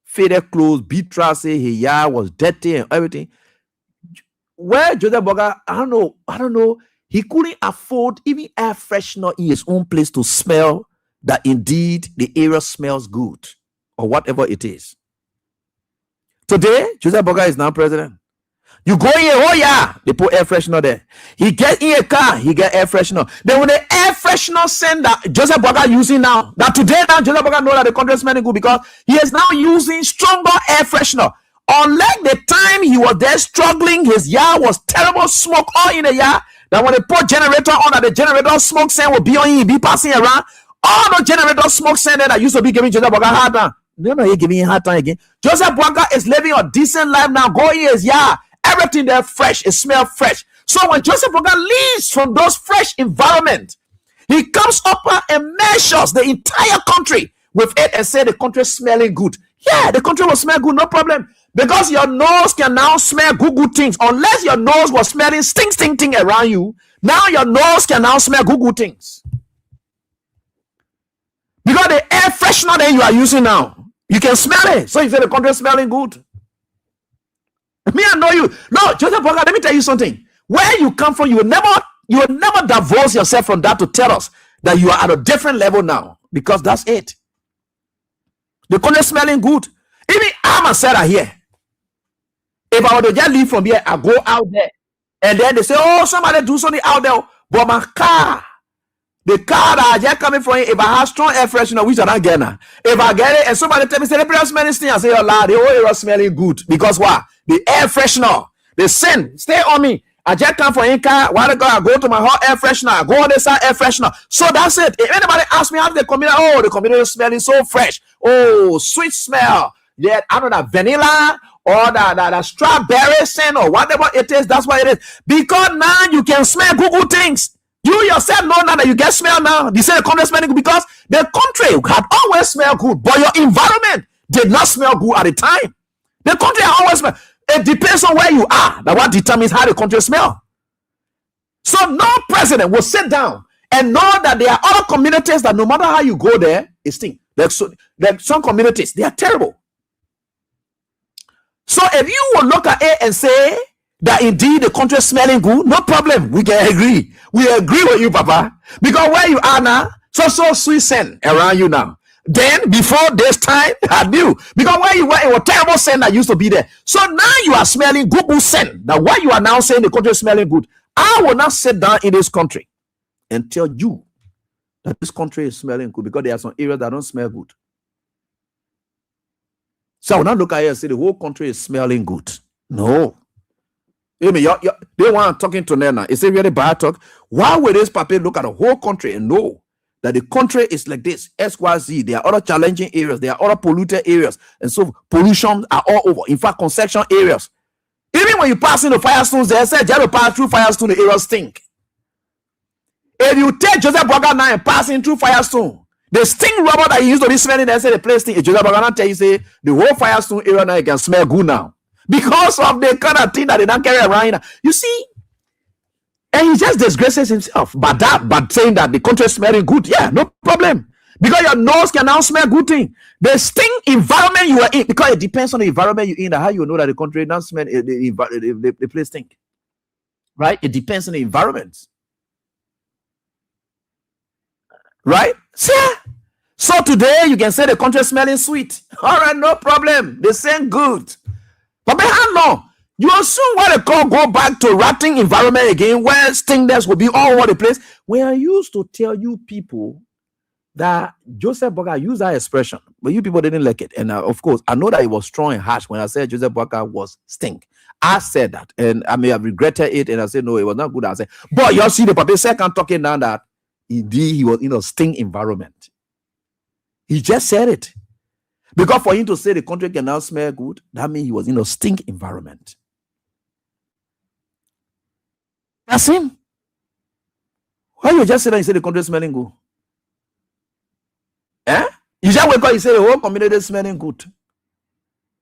Faded clothes, beat trashy, his hair was dirty and everything. Where Joseph Boakai, I don't know, he couldn't afford even air freshener in his own place to smell that indeed the area smells good or whatever it is. Today, Joseph Boakai is now president. You go in, oh yeah, they put air freshener there. He get in a car, he get air freshener. Then when the air freshener scent that Joseph Boakai using now, that today now Joseph Boakai know that the country is smelling good because he is now using stronger air freshener. Unlike the time he was there struggling, his yard was terrible smoke all in the yard. That when they put generator on, that the generator smoke scent will be on him, be passing around. All the generator smoke scent that used to be giving Joseph Boakai hard time. No, he giving him hard time again. Joseph Boakai is living a decent life now, going in his yard. Everything there fresh, it smells fresh. So when Joseph Boakai leaves from those fresh environment, he comes up and measures the entire country with it and say the country smelling good. Yeah, the country will smell good, no problem. Because your nose can now smell good things. Unless your nose was smelling stink around you, now your nose can now smell good things. Because the air freshener that you are using now, you can smell it. So you say the country is smelling good. Me, I know you. No, Joseph Boakai, let me tell you something. Where you come from, you will never divorce yourself from that to tell us that you are at a different level now. Because that's it. The country is smelling good. Even I'm a seller here. If I were to just leave from here, I go out there. And then they say, oh, somebody do something out there. But my car, the car that I just coming from, if I have strong air freshener, which I don't get now. If I get it and somebody tell me, say, the place smelling thing, I say, oh, Lord, the whole area smelling good. Because what? The air freshener, the scent, stay on me. I just come from Inca. While ago, I go to my hot air freshener. I go on this side air freshener. So that's it. If anybody asks me how the community, oh, the community is smelling so fresh. Oh, sweet smell. Yeah, I don't know, vanilla or the strawberry scent or whatever it is. That's what it is. Because now you can smell good things. You yourself know now that you get smell now. You say the country smelling good because the country had always smelled good, but your environment did not smell good at the time. The country always smell. it depends on where you are. That what determines how the country smell. So no president will sit down and know that there are other communities that no matter how you go there, it stinks. Like some communities, they are terrible. So if you will look at it and say that indeed the country is smelling good, no problem. We can agree. We agree with you, Papa. Because where you are now, so sweet scent around you now. Then before this time, I knew. Because where you were, it was terrible scent that used to be there. So now you are smelling good scent. Now why you are now saying the country is smelling good? I will not sit down in this country and tell you that this country is smelling good, because there are some areas that don't smell good. So I will not look at it and say the whole country is smelling good. No. They want talking to Nana. Is it really bad talk? Why would this paper look at the whole country and know that the country is like this? XYZ. There are other challenging areas. There are other polluted areas. And so pollution are all over. In fact, construction areas. Even when you pass in the Firestones, they say just pass through Firestone, the areas stink. If you take Joseph Boakai now and pass in through Firestone, the stink rubber that you used to be smelling, they say the place stink. Joseph Boakai now tell you, say the whole Firestone area now you can smell good now, because of the kind of thing that they don't carry around. You see, and he just disgraces himself. But saying that the country is smelling good, yeah, no problem. Because your nose can now smell good thing. The stink environment you are in, because it depends on the environment you're in, how you know that the country doesn't smell the place stink. Right? It depends on the environment. Right? So today you can say the country is smelling sweet. All right, no problem. They say good. But how long? You assume what they call go back to rotting environment again, where stinkness will be all over the place. When I used to tell you people that Joseph Boakai used that expression, but you people didn't like it. And of course, I know that it was strong and harsh when I said Joseph Boakai was stink. I said that, and I may have regretted it, and I said no, it was not good. I said, but you see the paper second talking now that indeed he was in a stink environment. He just said it. Because for him to say the country can now smell good, that means he was in a stink environment. That's him. Why you just say that you say the country is smelling good? You just wake up and say the whole community is smelling good.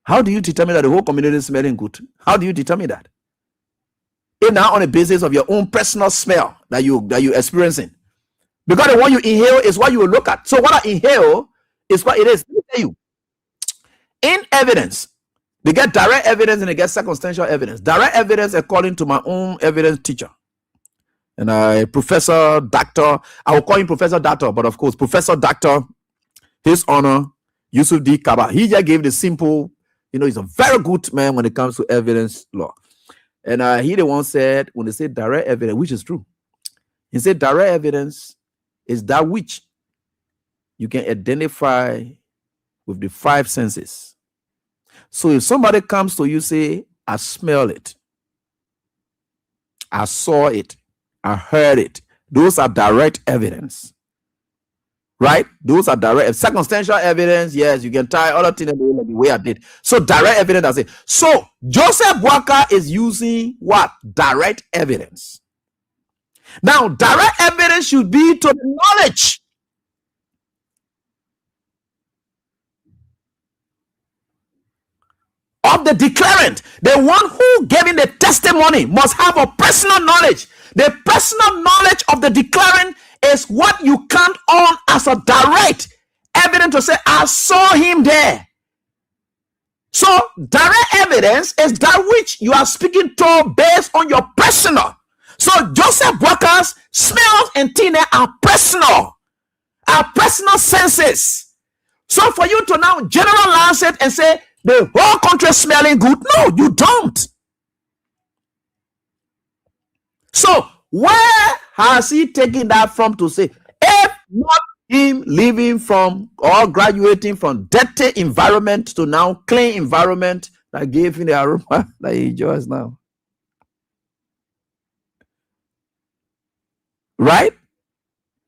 How do you determine that the whole community is smelling good? How do you determine that? It's now on the basis of your own personal smell that you're experiencing. Because the one you inhale is what you will look at. So what I inhale is what it is. Let me tell you. In evidence, they get direct evidence and they get circumstantial evidence. Direct evidence according to my own evidence teacher. And Professor Doctor, I will call him Professor Doctor, but of course, Professor Doctor, His Honor, Yusuf D. Kaba. He just gave the simple, he's a very good man when it comes to evidence law. And he the one said, when they say direct evidence, which is true, he said direct evidence is that which you can identify with the five senses. So if somebody comes to you, say, I smell it, I saw it, I heard it, those are direct evidence. Right? Those are direct. Circumstantial evidence, yes, you can tie other things the way I did. So direct evidence, that's it. So Joseph Boakai is using what? Direct evidence. Now, direct evidence should be to the knowledge of the declarant. The one who gave in the testimony must have a personal knowledge. The personal knowledge of the declarant is what you count on as a direct evidence to say, I saw him there. So direct evidence is that which you are speaking to based on your personal. So Joseph Boakai's smells and tine are personal senses. So for you to now generalize it and say the whole country is smelling good, no, you don't. So where has he taken that from to say, if not him living from or graduating from dirty environment to now clean environment that gave him the aroma that he enjoys now? Right?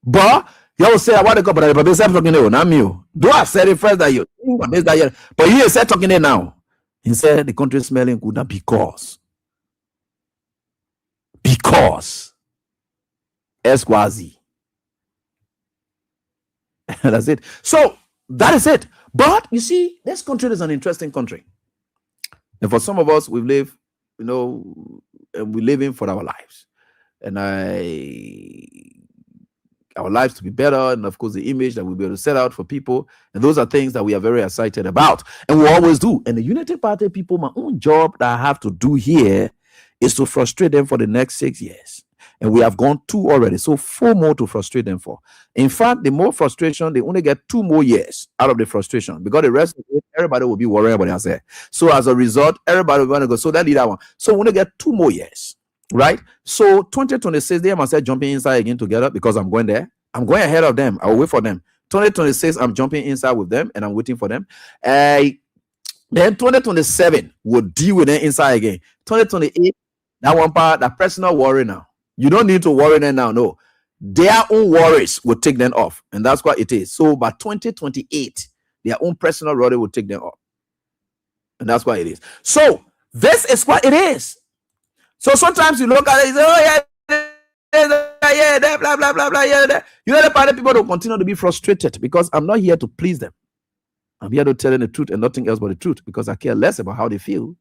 But you will say, I want to go, but I'm talking to you, not me. Do I said it first that you, but he said talking there now. He said the country is smelling good now because XYZ. That's it. So that is it. But you see, this country is an interesting country. And for some of us, we live, and we live in for our lives. And our lives to be better, and of course the image that we'll be able to set out for people, and those are things that we are very excited about, and we always do. And the Unity Party people, my own job that I have to do here is to frustrate them for the next 6 years, and we have gone 2 already, so 4 more to frustrate them for. In fact, the more frustration, they only get 2 more years out of the frustration, because the rest of it, everybody will be worrying about themselves. So as a result, everybody will want to go. So that lead that one. So we only get 2 more years. Right? So 2026, they must start jumping inside again together, because I'm going there. I'm going ahead of them. I will wait for them. 2026, I'm jumping inside with them, and I'm waiting for them. Then 2027, we'll deal with them inside again. 2028, that one part, that personal worry now. You don't need to worry them now. No. Their own worries will take them off. And that's what it is. So by 2028, their own personal worry will take them off. And that's what it is. So this is what it is. So sometimes you look at it and say, oh yeah, blah, blah, blah, blah, yeah. You know, the party people will continue to be frustrated, because I'm not here to please them. I'm here to tell them the truth and nothing else but the truth, because I care less about how they feel.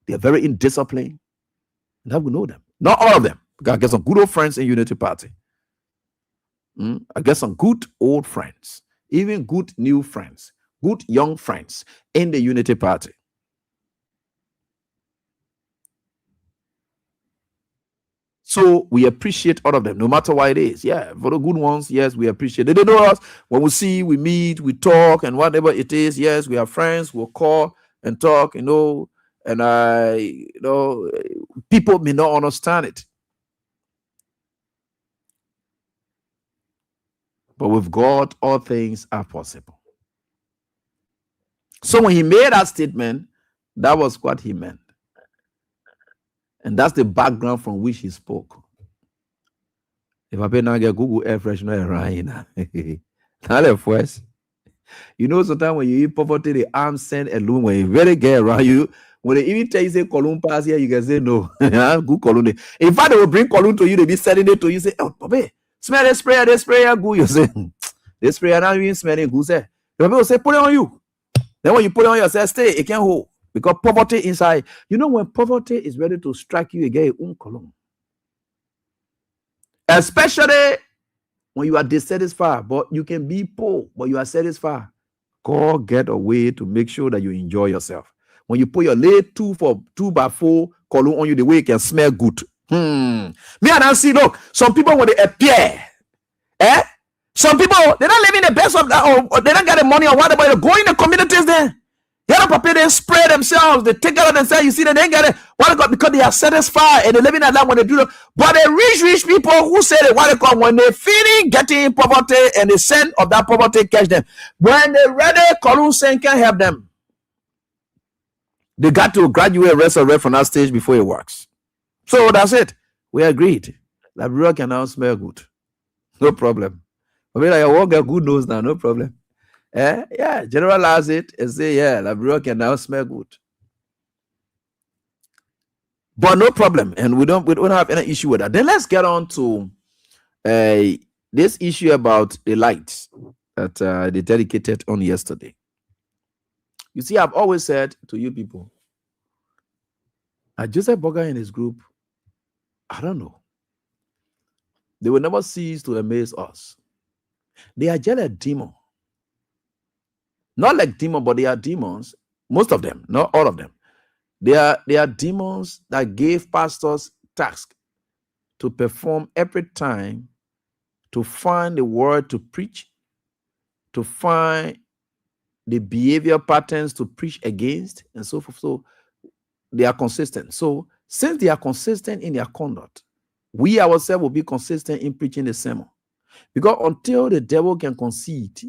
They're very indisciplined. And I will know them. Not all of them, because I get some good old friends in Unity Party. I get some good old friends, even good new friends, good young friends in the Unity Party. So we appreciate all of them, no matter what it is. Yeah, for the good ones, yes, we appreciate. They don't know us. When we see, we meet, we talk, and whatever it is, yes, we are friends. We'll call and talk, and people may not understand it. But with God, all things are possible. So when he made that statement, that was what he meant. And that's the background from which he spoke. If I pay now get Google air freshener around, you know, sometimes when you eat poverty, the arm send a loom when you really get around you. When they even tell you say cologne pass here, you can say no. Good cologne. In fact, they will bring cologne to you, they be selling it to you. Say, oh, Papa, smell this sprayer good. You say, this sprayer not even smelling good. Say, the people will say, put it on you. Then when you put it on yourself, stay, it can't hold. Because poverty inside, you know, when poverty is ready to strike you again, cologne. Especially when you are dissatisfied, but you can be poor, but you are satisfied. God get a way to make sure that you enjoy yourself. When you put your late 2x4 cologne on you, the way it can smell good. Me and I see, look, some people when they appear, some people, they're not living the best of that, or they don't get the money or whatever, they go in the communities there. They spray themselves, they take care of themselves. You see, they ain't get it. Because they are satisfied and they're living that life when they do it. But the rich people who say they want to come, when they feeling getting poverty and the scent of that poverty catch them, when they ready, Cologne Saint can help them. They got to graduate and resurrect from that stage before it works. So that's it. We agreed. Liberia can now smell good. No problem. I mean, I won't get good nose now, no problem. Yeah, generalize it and say, yeah, Liberia can now smell good. But no problem. And we don't have any issue with that. Then let's get on to this issue about the lights that they dedicated on yesterday. You see, I've always said to you people, Joseph Boga and his group, I don't know. They will never cease to amaze us. They are just a demon. Not like demons, but they are demons. Most of them, not all of them. They are demons that gave pastors task to perform every time, to find the word to preach, to find the behavior patterns to preach against, and so forth. So they are consistent. So since they are consistent in their conduct, we ourselves will be consistent in preaching the sermon. Because until the devil can concede,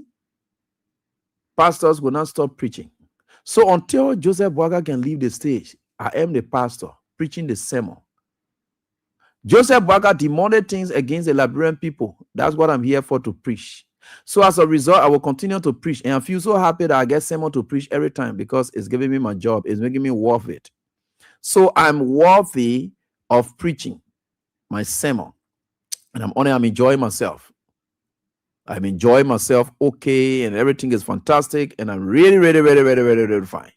pastors will not stop preaching. So until Joseph Boga can leave the stage, I am the pastor preaching the sermon. Joseph Boga demanded things against the Liberian people. That's what I'm here for, to preach. So as a result, I will continue to preach. And I feel so happy that I get sermon to preach every time, because it's giving me my job. It's making me worth it. So I'm worthy of preaching my sermon. And I'm enjoying myself. I'm enjoying myself, okay, and everything is fantastic, and I'm really, really, really, really, really, really fine.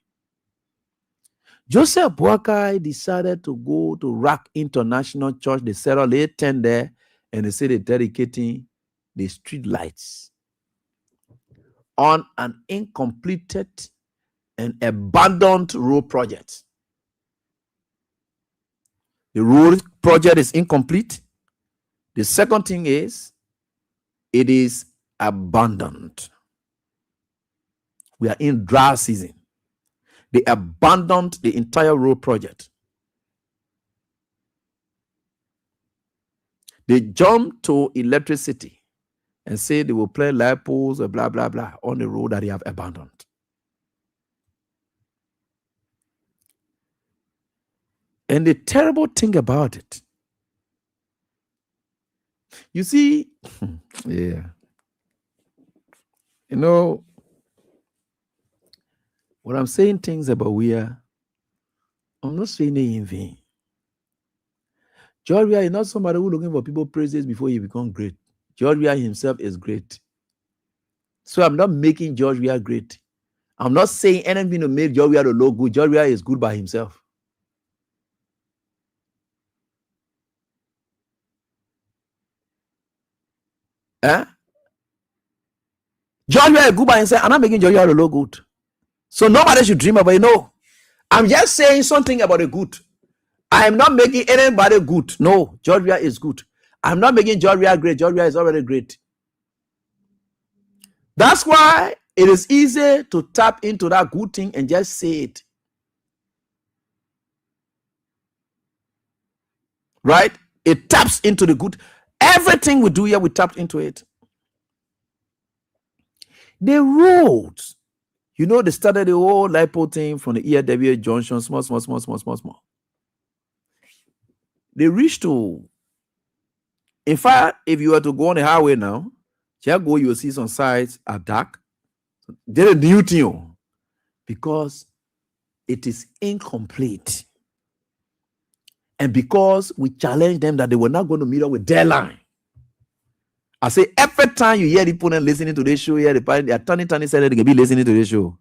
Joseph Boakai decided to go to Rock International Church. They settled a tent there, and they said they're dedicating the street lights on an incompleted and abandoned road project. The road project is incomplete. The second thing is, it is abandoned. We are in dry season. They abandoned the entire road project. They jumped to electricity and said they will play light poles and blah, blah, blah on the road that they have abandoned. And the terrible thing about it, you see, yeah, you know, when I'm saying things about Weah, I'm not saying it in vain. George Weah is not somebody who's looking for people praises before he becomes great. George Weah himself is great. So I'm not making George Weah great. I'm not saying anything to make George Weah look good. George Weah is good by himself. George Weah is good by himself. I'm not making George Weah look good. So nobody should dream about it. No. I'm just saying something about the good. I am not making anybody good. No, George Weah is good. I'm not making George Weah great. George Weah is already great. That's why it is easy to tap into that good thing and just say it. Right? It taps into the good. Everything we do here, we tapped into it. The roads. You know, they started the whole LiPo thing from the ERWA junction, small. They reached to, in fact, if you were to go on the highway now, just go, you will see some sides are dark. They're a new thing because it is incomplete. And because we challenged them that they were not going to meet up with deadline. I say every time you hear the opponent listening to this show, they are turning said they can be listening to this show.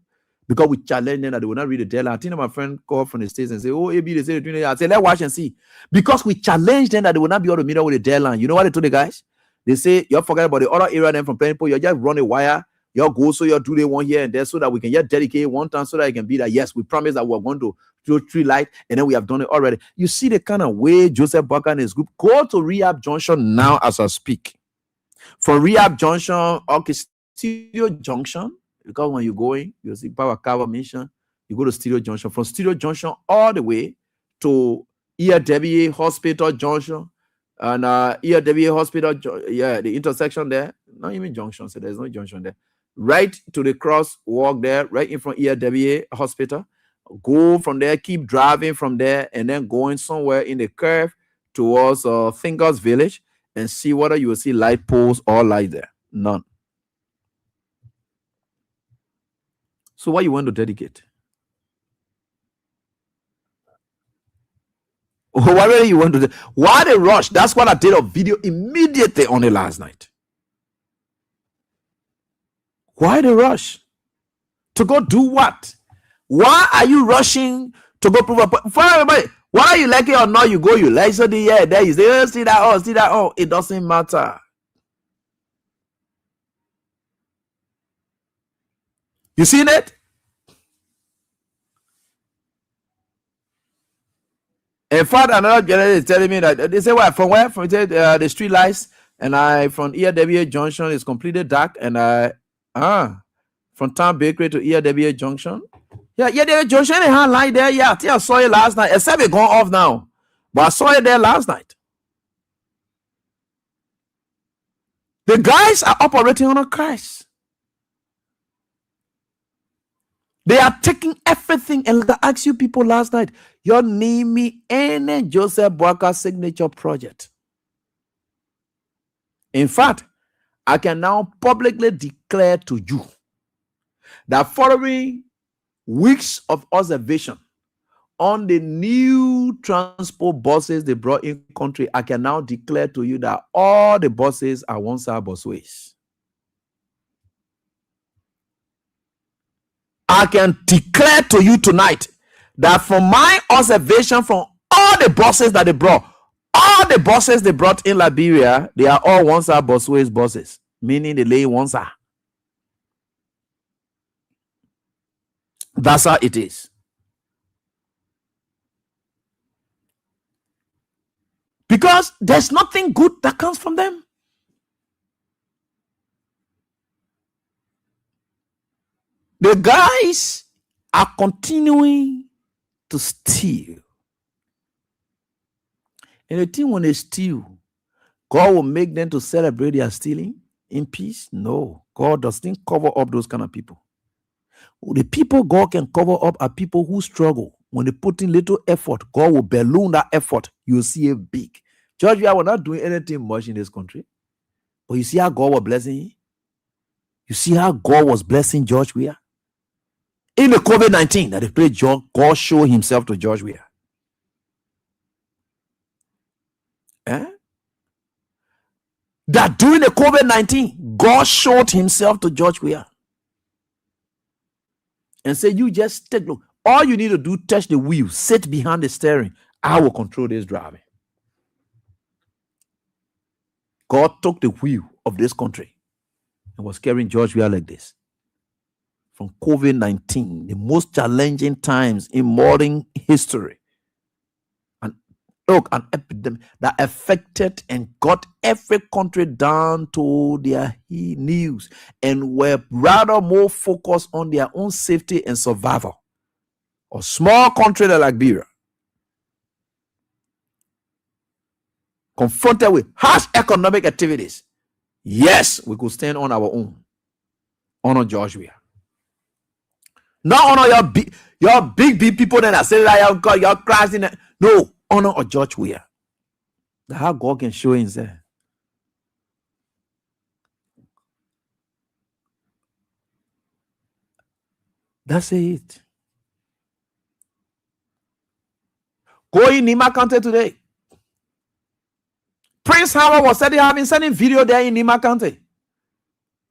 Because we challenge them that they will not read the deadline. I think my friend called from the States and say, oh, AB, they say the I say, let's watch and see. Because we challenge them that they will not be able to meet up with the deadline. You know what they told the guys? They say, you're forgetting about the other area then from playing pool, you just run a wire, you go so you do the one here and there so that we can just dedicate one time so that it can be that, yes, we promise that we're going to do tree light and then we have done it already. You see the kind of way Joseph Boakai and his group go to Rehab Junction now as I speak. From Rehab Junction, okay, Studio Junction, because when you're going, you see Power Cover Mission, you go to Studio Junction. From Studio Junction all the way to ERWA Hospital Junction and ERWA Hospital, the intersection there, not even junction, so there's no junction there. Right to the crosswalk there, right in front of ERWA Hospital. Go from there, keep driving from there, and then going somewhere in the curve towards Fingers Village and see whether you will see light poles or light there. None. So what you want to dedicate? What really you want to do? Why the rush? That's what I did a video immediately on it last night. Why the rush? To go do what? Why are you rushing to go prove a point? For everybody, whether you like it or not, you go, you like so there you say, oh, see that, oh, it doesn't matter. You seen it? In fact, another journalist is telling me that they say, well, from where? From the street lights, and I from ERWA Junction is completely dark, and from Town Bakery to ERWA Junction. Yeah, ERWA Junction they had light there. Yeah, I think I saw it last night. Except it gone off now, but I saw it there last night. The guys are operating on a Christ. They are taking everything. And I asked you people last night, you name me any Joseph Boakai signature project. In fact, I can now publicly declare to you that following weeks of observation on the new transport buses they brought in country, I can now declare to you that all the buses are one-side busways. I can declare to you tonight that from my observation, from all the bosses that they brought, all the bosses they brought in Liberia, they are all Wansa Bosway's bosses, meaning they lay Wansa. That's how it is. Because there's nothing good that comes from them. The guys are continuing to steal. And the thing when they steal, God will make them to celebrate their stealing in peace? No. God doesn't cover up those kind of people. The people God can cover up are people who struggle. When they put in little effort, God will balloon that effort. You'll see it big. George, we are not doing anything much in this country. But you see how God was blessing you? You see how God was blessing George Weah? In the COVID-19 that they played, God showed himself to George Weah. That during the COVID-19, God showed himself to George Weah. And say, you just take, look, all you need to do, touch the wheel, sit behind the steering. I will control this driving. God took the wheel of this country and was carrying George Weah like this. From COVID-19, the most challenging times in modern history. And look, an epidemic that affected and got every country down to their knees and were rather more focused on their own safety and survival. A small country like Liberia, confronted with harsh economic activities, yes, we could stand on our own. Honor George Weah. Not honor your big people that say that you're Christ in it. No, honor of George Weah. That's how God can show himself. That's it. Go in Nima County today. Prince Howard was sending video there in Nima County.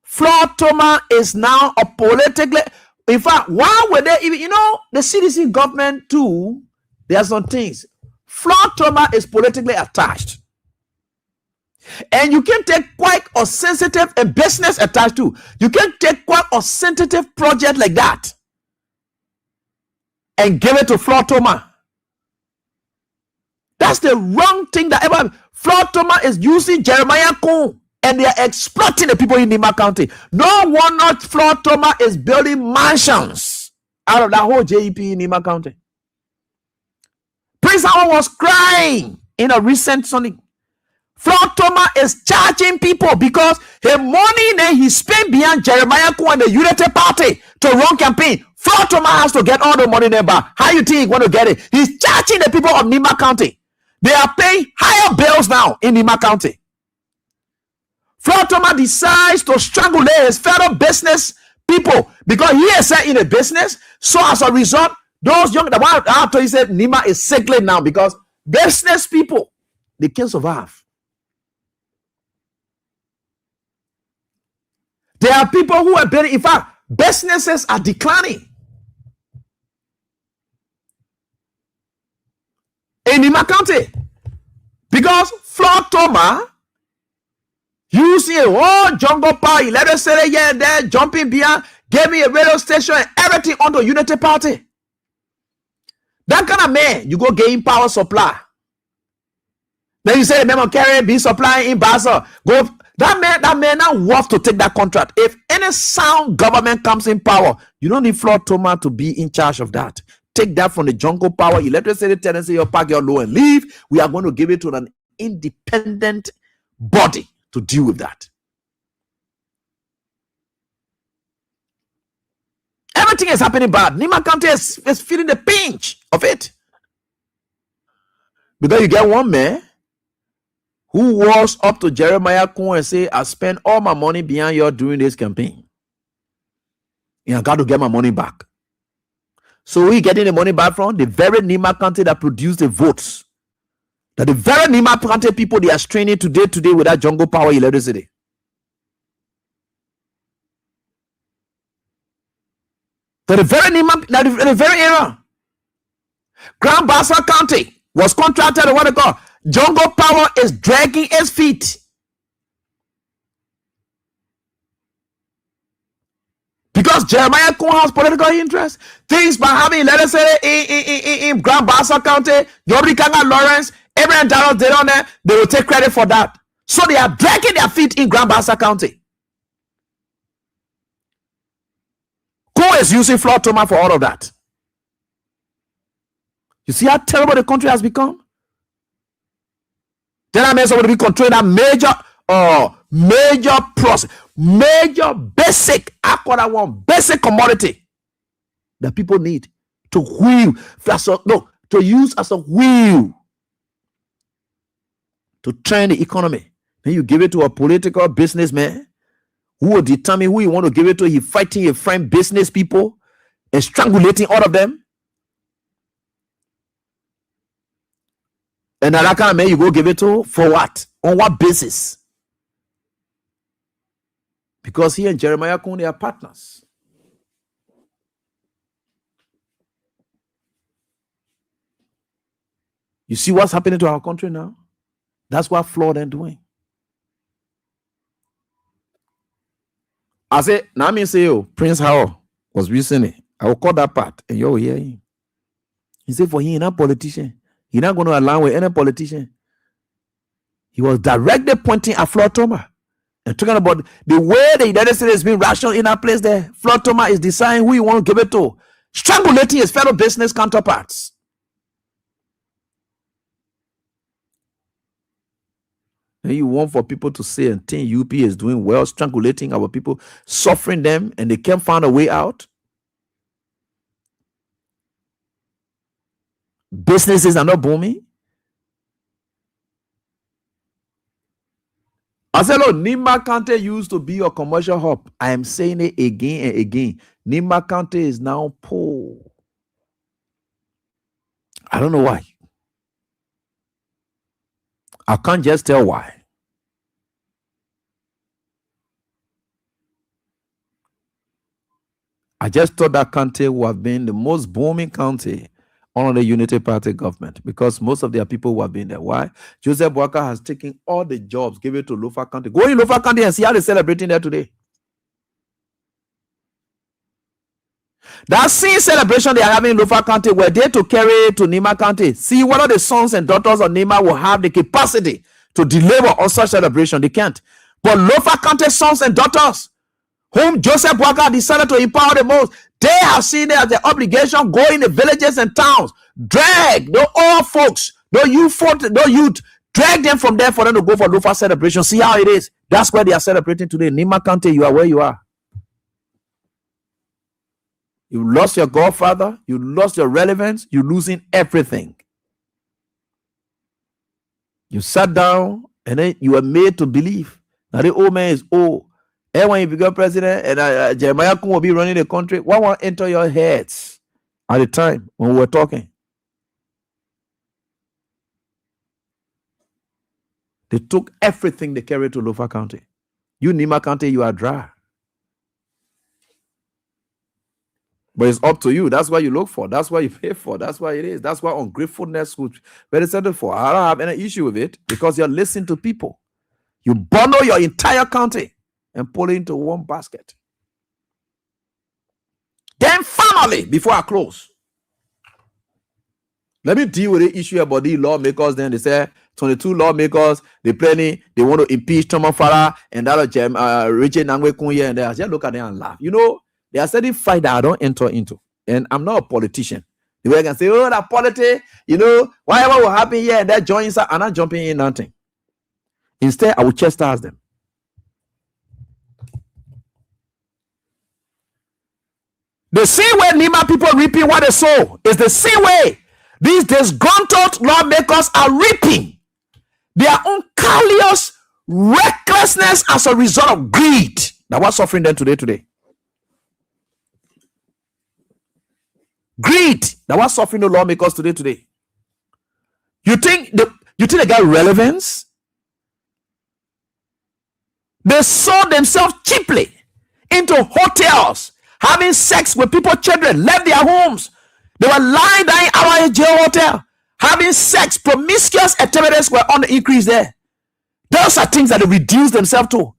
Floyd Thomas is now a politically. In fact, why were they even, the CDC government too, there are some things. Floyd Thomas is politically attached. And you can take quite a sensitive and business attached to. You can take quite a sensitive project like that and give it to Floyd Thomas. That's the wrong thing that ever. Floyd Thomas is using Jeremiah Kuhn. And they are exploiting the people in Nima County. No one, not Floyd Thomas, is building mansions out of that whole JEP in Nima County. Prince Howard was crying in a recent Sunday. Floyd Thomas is charging people because the money that he spent behind Jeremiah Kuhn and the Unity Party to run campaign, Floyd Thomas has to get all the money there back. How you think he want to get it? He's charging the people of Nima County. They are paying higher bills now in Nima County. Floyd Thomas decides to strangle his fellow business people because he is set in a business. So as a result, those young, the one after he said Nima is sickly now because business people, they can't survive. There are people who are better. In fact, businesses are declining in Nima County because Floyd Thomas using a whole jungle power, let us say here and there, jumping behind, gave me a radio station and everything on the Unity Party. That kind of man, you go gain power supply. Then you say the man on carry be supplying in Basel. Go that man now worth to take that contract. If any sound government comes in power, you don't need Floyd Thomas to be in charge of that. Take that from the jungle power, electricity tendency, you pack your low and leave. We are going to give it to an independent body to deal with that. Everything is happening bad. Nima County is feeling the pinch of it. Because you get one man who walks up to Jeremiah Kuhn and say, I spent all my money behind you during this campaign. And I got to get my money back. So we getting the money back from the very Nima County that produced the votes. That the very Nima County people, they are straining today with that jungle power electricity. That the very Nima, that the very era Grand Bassa County was contracted to what they call Jungle Power is dragging its feet. Because Jeremiah Kun has political interest. Things by having, let us say, in Grand Bassa County, Yobri Kanga Lawrence, Abraham Darrell, they on there, they will take credit for that. So they are dragging their feet in Grand Bassa County. Who is using Floyd Toma for all of that? You see how terrible the country has become? Then I mean somebody be controlling that major process, major basic, basic commodity that people need to wheel, to use as a wheel to turn the economy. Then you give it to a political businessman who will determine who you want to give it to. He fighting your friend business people and strangulating all of them. And that kind of man you go give it to for what? On what basis? Because he and Jeremiah Kun are partners. You see what's happening to our country now? That's what Floyd are doing. I say, now me say, oh, Prince Howell was recently. I will call that part and you'll hear him. He said, for he not politician. He's not going to align with any politician. He was directly pointing at Floyd Toma and talking about the way the United States has been rational in that place there. Floyd Toma is deciding who he want to give it to, strangulating his fellow business counterparts. And you want for people to say and think UP is doing well, strangulating our people, suffering them, and they can't find a way out. Businesses are not booming. I said, look, Nimba County used to be a commercial hub. I am saying it again and again. Nimba County is now poor. I don't know why. I can't just tell why. I just thought that county would have been the most booming county under the Unity Party government because most of their people who have been there. Why? Joseph Boakai has taken all the jobs, give it to Lofa County. Go in Lofa County and see how they're celebrating there today. That same celebration they are having in Lofa County were there to carry it to Nimba County. See whether the sons and daughters of Nimba will have the capacity to deliver on such celebration. They can't. But Lofa County sons and daughters, whom Joseph Boakai decided to empower the most, they have seen it as their obligation, go in the villages and towns, drag the old folks, the youth, drag them from there for them to go for Lofa celebration. See how it is. That's where they are celebrating today. Nimba County, you are where you are. You lost your godfather, you lost your relevance, you're losing everything. You sat down and then you were made to believe that the old man is old. And when you become president and Jeremiah Kun will be running the country, what will enter your heads at the time when we were talking? They took everything they carried to Lofa County. You Nimba County, you are dry. But it's up to you. That's what you look for. That's what you pay for. That's what it is. That's what ungratefulness would be settled for. I don't have any issue with it because you're listening to people. You bundle your entire county and pull it into one basket. Then finally, before I close, let me deal with the issue about the lawmakers. Then they say 22 lawmakers, they want to impeach Thomas Farah and that Richard Nangwe Kunya, and I just look at them and laugh. You know, they are setting fight that I don't enter into. And I'm not a politician. The way I can say, oh, that politics, you know, whatever will happen here and that joins, I'm not jumping in nothing. Instead, I will chastise them. The same way Nimba people reaping what they sow is the same way these disgruntled lawmakers are reaping their own callous recklessness as a result of greed. That's what's suffering them today. Greed. That's what's suffering the lawmakers today. You think they got relevance? They sold themselves cheaply into hotels, having sex with people's children, left their homes. They were lying down in our jail hotel, having sex, promiscuous activities were on the increase there. Those are things that they reduce themselves to.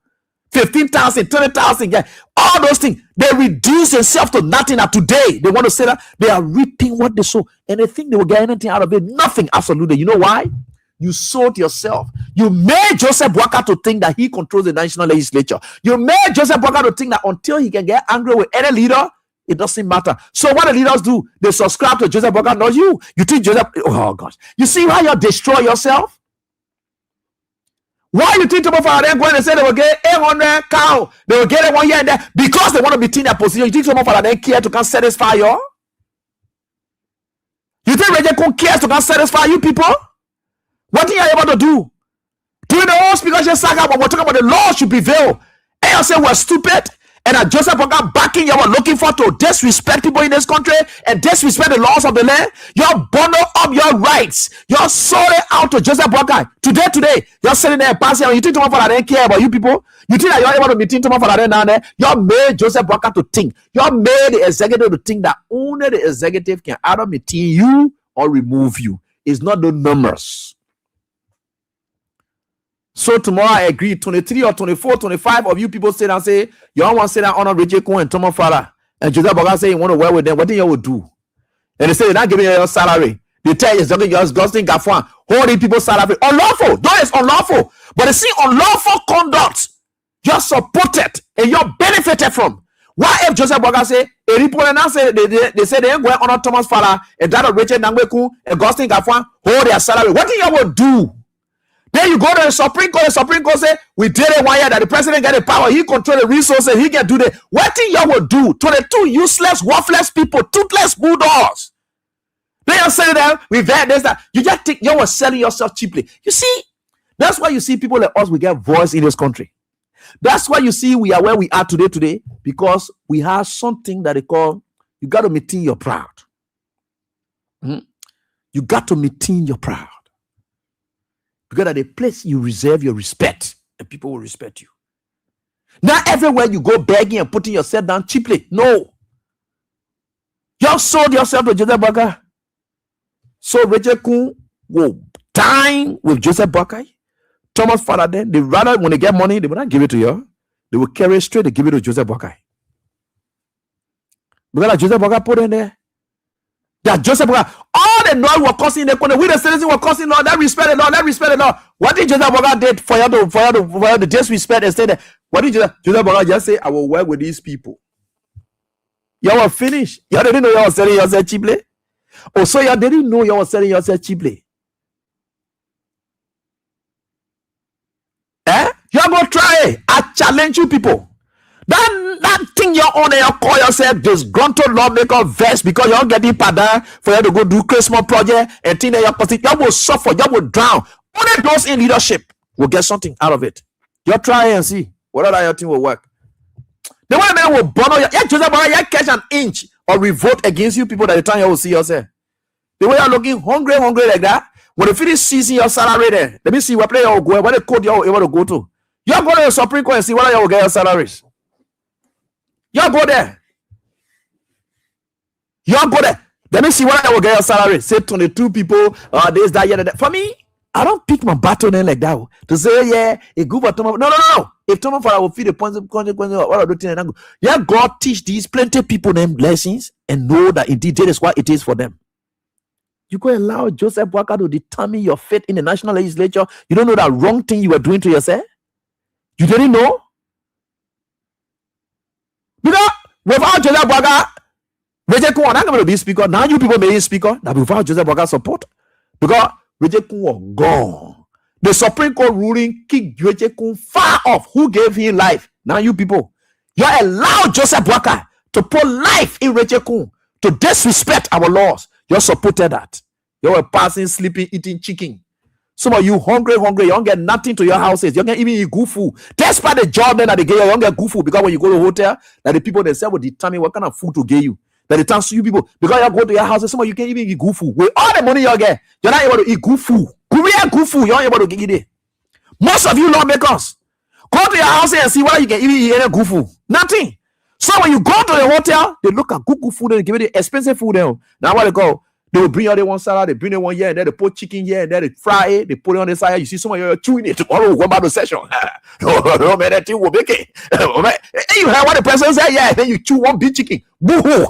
15,000, 20,000, yeah. All those things, they reduce themselves to nothing. And today, they want to say that they are reaping what they sow. And they think they will get anything out of it. Nothing, absolutely. You know why? You sold yourself. You made Joseph Boakai to think that he controls the national legislature. You made Joseph Boakai to think that until he can get angry with any leader, it doesn't matter. So what the leaders do, they subscribe to Joseph Boakai, not you. You think Joseph, oh gosh. You see how you destroy yourself? Why you think Tomo Farah going and say they will get 800 cow? They will get it 1 year and there because they want to be in their position. You think Tomo Farah care to come satisfy you? You think Rejekun cares to come satisfy you people? What are you able to do? During the whole speaker saga, but we're talking about the law should prevail. And you say we're stupid. And that Joseph Boakai backing you were looking for to disrespect people in this country and disrespect the laws of the land. You're bundle up your rights. You're sold it out to Joseph Boakai. Today, you're sitting there passing. You think Tomo Farah didn't care about you people? You think that you're able to be Tomo Farah down there? You made Joseph Boakai to think. You made the executive to think that only the executive can either maintain you or remove you. It's not the numbers. So tomorrow I agree, 23 or 24, 25 of you people sit and say, you all want to say that honor Rejekun and Tomo Farah. And Joseph Boakai say you want to work with them. What do you would do? And they say they're not giving you your salary. They tell you something you're Gustin Gafwan, holding people's salary. Unlawful. That is unlawful. But they see unlawful conduct, you're supported and you're benefited from. Why if Joseph Boakai say, a report now say they say they ain't going to honor Thomas Farah and that of Richard Nangweku and Gustin Gafwan hold their salary. What do you would do? Then you go to the Supreme Court say, we did it 1 year that the president got the power, he control the resources, he can do that. What thing you will do to the two useless, worthless people, toothless bulldogs? They are saying that we've had this, that. You just think you were selling yourself cheaply. You see, that's why you see people like us, we get voice in this country. That's why you see we are where we are today, because we have something that they call, you got to maintain your proud. You got to maintain your proud. Because at a place you reserve your respect, and people will respect you. Not everywhere you go begging and putting yourself down cheaply. No. You sold yourself to Joseph Boakai. So Rejekun will dine with Joseph Boakai. Thomas Farah then, they rather, when they get money, they will not give it to you. They will carry it straight, they give it to Joseph Boakai. Because Joseph Boakai put in there. That Joseph Boakai, all the law were causing the corner, we the citizens were causing law, that respect the law, that respect the law. What did Joseph Boakai did for you to disrespect and say that? What did Joseph Boakai just say? I will work with these people. You were finished. You didn't know you were selling yourself cheaply. Oh, so you didn't know you were selling yourself cheaply. You're going to try it. I challenge you people. That thing you're on and you call yourself disgruntled lawmaker vest because you're getting pardon for you to go do Christmas project and think that you will suffer, you will drown. Only those in leadership will get something out of it. You try and see whether that thing will work. The way man will burn you, Joseph Boakai, you catch an inch or revolt against you people that the time you will see yourself. The way you're looking hungry like that, when you finish seizing your salary there, let me see what place you will go, what the code you are able to go to. You're going to the Supreme Court and see whether you will get your salaries. You go there. You go there. Let me see whether I will get your salary. Say 22 people, this, that, yeah, that. For me, I don't pick my battle name like that. To say, yeah, a group of Tomo. No. If Tomo Farah will feel the consequences of what I do, yeah, God teach these plenty of people them lessons and know that indeed that is what it is for them. You go allow Joseph Boakai to determine your fate in the national legislature. You don't know that wrong thing you were doing to yourself? You didn't know? Because without Joseph Boakai, Rejekun was not going to be speaker. Now you people may be speaker. That without Joseph Boakai support. Because Rejekun was gone. The Supreme Court ruling kicked Rejekun far off. Who gave him life? Now you people. You allow Joseph Boakai to put life in Rejekun, to disrespect our laws. You supported that. You were passing, sleeping, eating chicken. Some of you hungry, you don't get nothing to your houses. You don't even eat good food. Despite the job that they give you, you don't get good food. Because when you go to a hotel, that the people themselves will determine what kind of food to give you. That the time you people, because you go to your houses, some of you can't even eat good food. With all the money you get, you're not able to eat good food. Korean good food, you're not able to get it. Most of you lawmakers, go to your house and see whether you can even eat any good food. Nothing. So when you go to the hotel, they look at good food and they give you the expensive food. Now what they go, they will bring out the one salad, they bring it one here, and then they put chicken here, and then they fry it, they put it on the side. You see some of you chewing it. Tomorrow we'll go back to session. No, man, that thing will make it. You heard what the person said, yeah, then you chew one big chicken. Boo-hoo.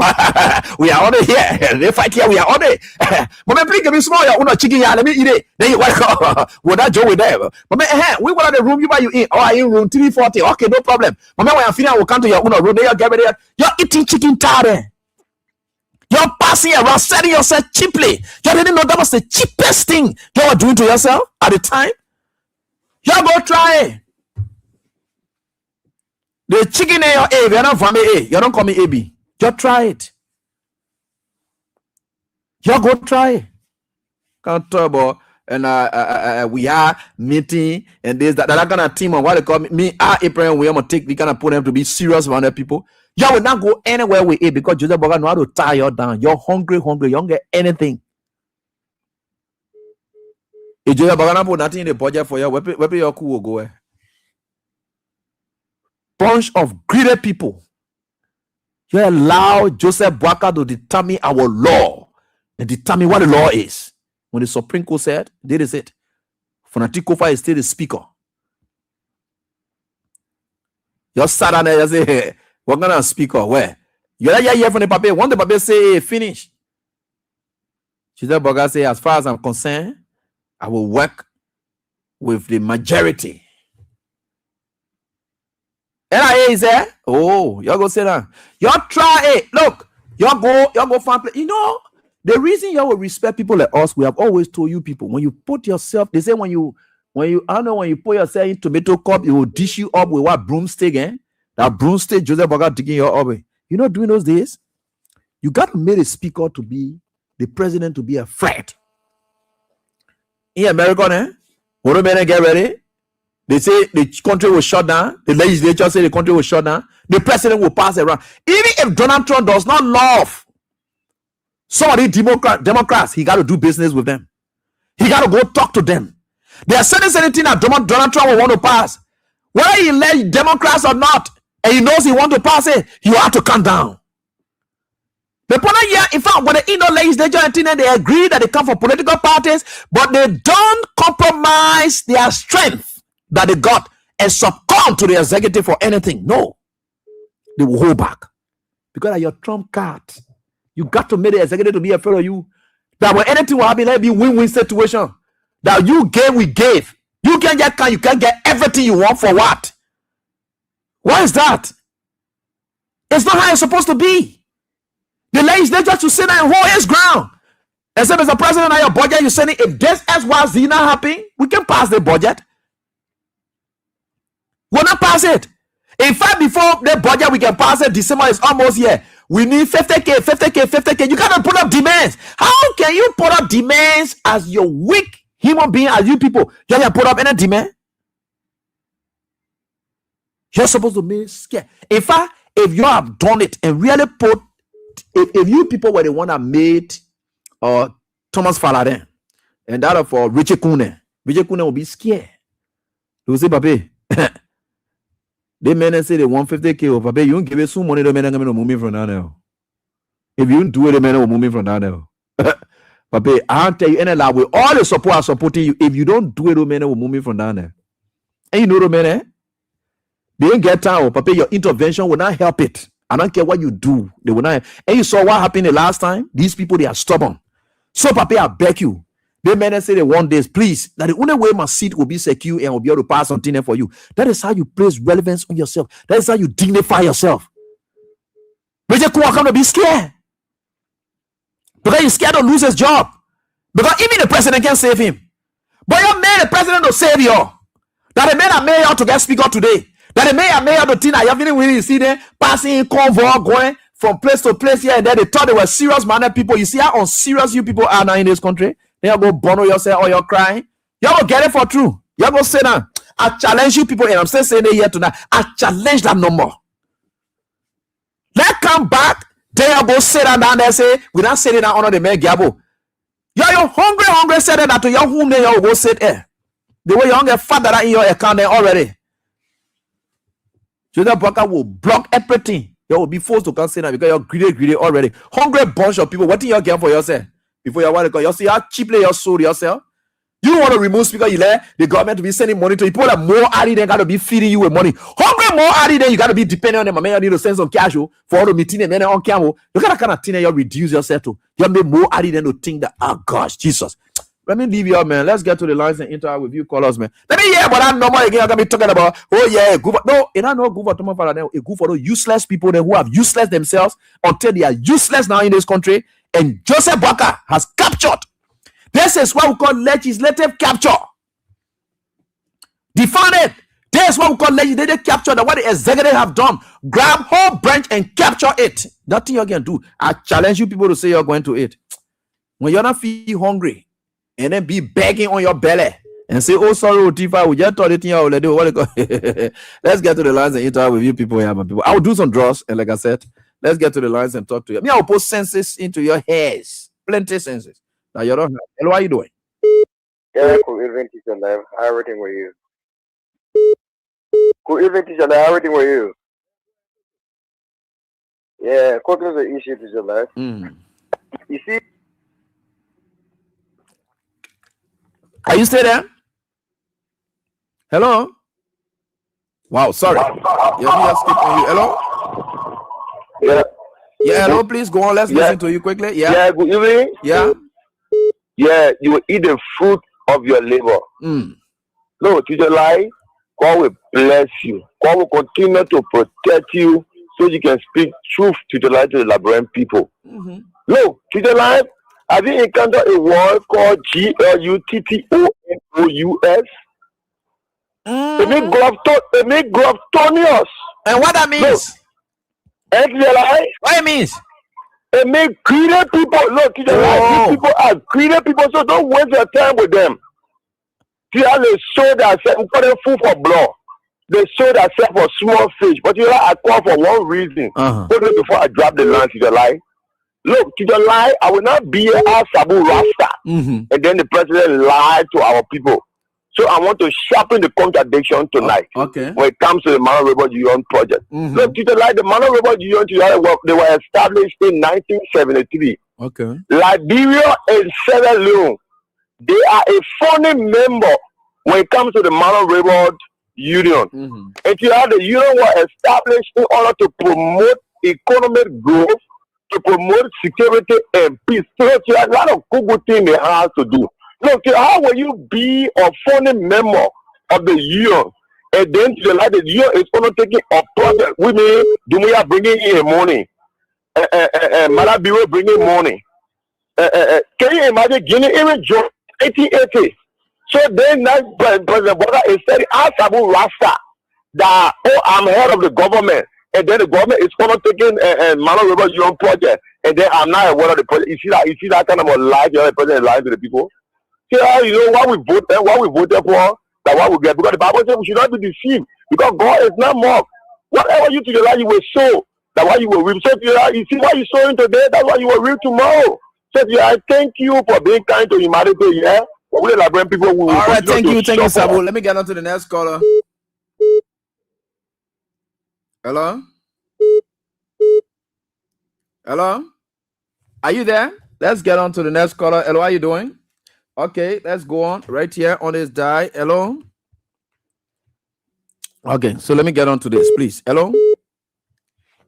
We are on it here. They fight here, we are on it. But man, please give me small, you know, chicken here, let me eat it. Then you will not join with them. But man, we want the room you buy you in. Oh, I in room 340. Okay, no problem. But man, when I'm finished, I will come to your room. Then you get ready. You're eating chicken tare. You're passing around, selling yourself cheaply. You didn't know that was the cheapest thing you were doing to yourself at the time. You go try it. The chicken in your A, you're not from A. You don't call me AB. Just try it. You go try it. Can't talk about and we are meeting and this that kind of team on what they call me. April, we are take. We gonna put them to be serious with other people. You will not go anywhere with it because Joseph Boga know how to tie you down. You're hungry. You don't get anything. If Joseph Boga not put nothing in the budget for you, where your cool will go? Bunch of greedy people. You allow Joseph Boga to determine our law and determine what the law is. When the Supreme Court said, this is it. Fonati Kofa is still the speaker. You sat down there and say, hey, we're gonna speaker. Where? You're not here from the paper. When the paper say, hey, finish. Joseph Boga say, as far as I'm concerned, I will work with the majority. NIA is there. Oh, y'all go sit down. Y'all try it. Look, y'all go find place. You know, the reason y'all will respect people like us, we have always told you people, when you put yourself, they say when you put yourself in tomato cup, it will dish you up with what broomstick, eh? That broomstick, Joseph Boga digging your up. You know, during those days, you got to make a speaker to be the president to be a threat. In America, when the men get ready, they say the country will shut down. The legislature say the country will shut down. The president will pass around. Even if Donald Trump does not love some of the Democrats, he got to do business with them. He got to go talk to them. There are certain things that Donald Trump will want to pass. Whether he let Democrats or not, and he knows he want to pass it, you have to calm down. The point here, in fact, when the legislature and they agree that they come from political parties, but they don't compromise their strength that they got and succumb to the executive for anything. No, they will hold back because of your trump card. You got to make the executive to be afraid of you. That when anything will happen, let it be win-win situation. That you gave, we gave. You can get everything you want for what? Why is that? It's not how it's supposed to be. The legislature should sit down and hold his ground. Except as a president of your budget, you're saying if this XYZ not happen, we can pass the budget. We'll not pass it. In fact, before the budget, we can pass it. December is almost here. We need 50K. You cannot put up demands. How can you put up demands as your weak human being, as you people? You can put up any demand? You're supposed to be scared. In fact, if you have done it and really put, if you people were the one that made Thomas Faladen and that of Richie Kune will be scared. They will say, Papi, they men say they want 50K, or Papi, you don't give it some money, the men are going to move me from down there. If you don't do it, the men will move me from down there. Papi, I'll tell you, any lab with all the support are supporting you. If you don't do it, the men will move me from down there. And you know the men, they ain't get time, Papi, your intervention will not help it. I don't care what you do. They will not. And you saw what happened the last time? These people, they are stubborn. So, Papi, I beg you. They may say they want this, please. That the only way my seat will be secure and will be able to pass something there for you. That is how you place relevance on yourself. That is how you dignify yourself. But you come to be scared. Because you're scared to lose his job. Because even the president can't save him. But you made the president to save you. That the men are mayor to get speaker today. That the mayor to think that you haven't really see them passing convoy going from place to place here and there. They thought they were serious-minded people. You see how unserious you people are now in this country? Then you go bono yourself or you're crying. You go get it for true. You go say that. I challenge you people, and I'm still saying it here tonight. I challenge that number. Let's come back. Then you go sit down there and say, we're not sitting down under the man Gabo. You're hungry, say that to your home, then you go sit there. The way you don't get fat that in your account there already. Joseph Boga will block everything. You will be forced to come say that because you're greedy already. Hungry bunch of people. What do you get for yourself? Before you want to go, you see how cheaply you sold yourself. You want to remove speaker, you let the government to be sending money to you. People are more added than got to be feeding you with money. Hungry more added than you got to be depending on them. I mean, you need to send some cash for all the meeting and on camera. Look at that kind of thing that you reduce yourself to. You make more added than to think that, oh gosh, Jesus. Let me leave you up, man. Let's get to the lines and interact with you callers, man. Let me hear, but I'm normal again. I'm gonna be talking about, oh yeah, good for, no, and I know good for tomorrow. A good for those useless people then who have useless themselves until they are useless now in this country. And Joseph Boakai has captured. This is what we call legislative capture. Define it. This is what we call legislative capture. That what the executive have done. Grab whole branch and capture it. Nothing you can do. I challenge you people to say you're going to eat. When you're not feeling hungry, and then be begging on your belly and say, oh, sorry, Otifa, we just told it here already. Let's get to the lines and interact with you people here, my people. I will do some draws, and like I said, let's get to the lines and talk to you. Me, I will put senses into your hairs. Plenty senses. Now you don't have. Hello, how you doing? Yeah, cool evening, teacher live. Everything with you. Cool evening, teacher live. Everything with you. Yeah, quickly the issue, teacher live. You see. Are you still there? Hello? Wow, sorry. Hello? Yeah. Yeah, hello, please go on. Let's listen to you quickly. Yeah. Yeah, good evening. Yeah. Yeah, you will eat the fruit of your labor. No, teacher lie. God will bless you. God will continue to protect you so you can speak truth to the life to the Liberian people. No, teacher lie. Have you encountered a word called GLUTTONOUS? It means gluttonous. And what that means? No. What it means? It means greedy people. Look, these people are greedy people, so don't waste your time with them. See how they show themselves, we call them food for blood. They show themselves for small fish. But you know, I call for one reason. Before I drop the line to the lie. Look, to the lie, I will not be a Sabu Rasta. And then the president lied to our people. So I want to sharpen the contradiction tonight. When it comes to the Mano Rebel Union project. Look, to the lie, the Mano Rebel Union, they were established in 1973. Liberia and Sierra Leone, they are a founding member when it comes to the Mano Rebel Union. And the union was established in order to promote economic growth, to promote security and peace. So there are a lot of good things they have to do. Look, how will you be a founding member of the union and then the union is going to take a project with me? Dumia bringing in money, Malabiro bringing money. Can you imagine Guinea even joined 1880? So then President Boakai is saying, "Ask Abu Rasta that I'm head of the government." And then the government is going to take in Mano Rebel Union project, and then I'm not aware of the project. You see that kind of a lie, the other president lying to the people. See how you know what we voted for, that what we get, because the Bible says we should not be deceived, because God is not mocked. Whatever you to the lie, you will sow. That's why you will reap. So you see what you sowing today, that's what you will reap tomorrow. So I thank you for being kind to humanity. Yeah, but we Liberian people will. All right, thank you, Sabu. Let me get on to the next caller. Hello? Hello? Are you there? Let's get on to the next caller. Hello, how you doing? Okay, let's go on right here on this die. Hello? Okay, so let me get on to this, please. Hello?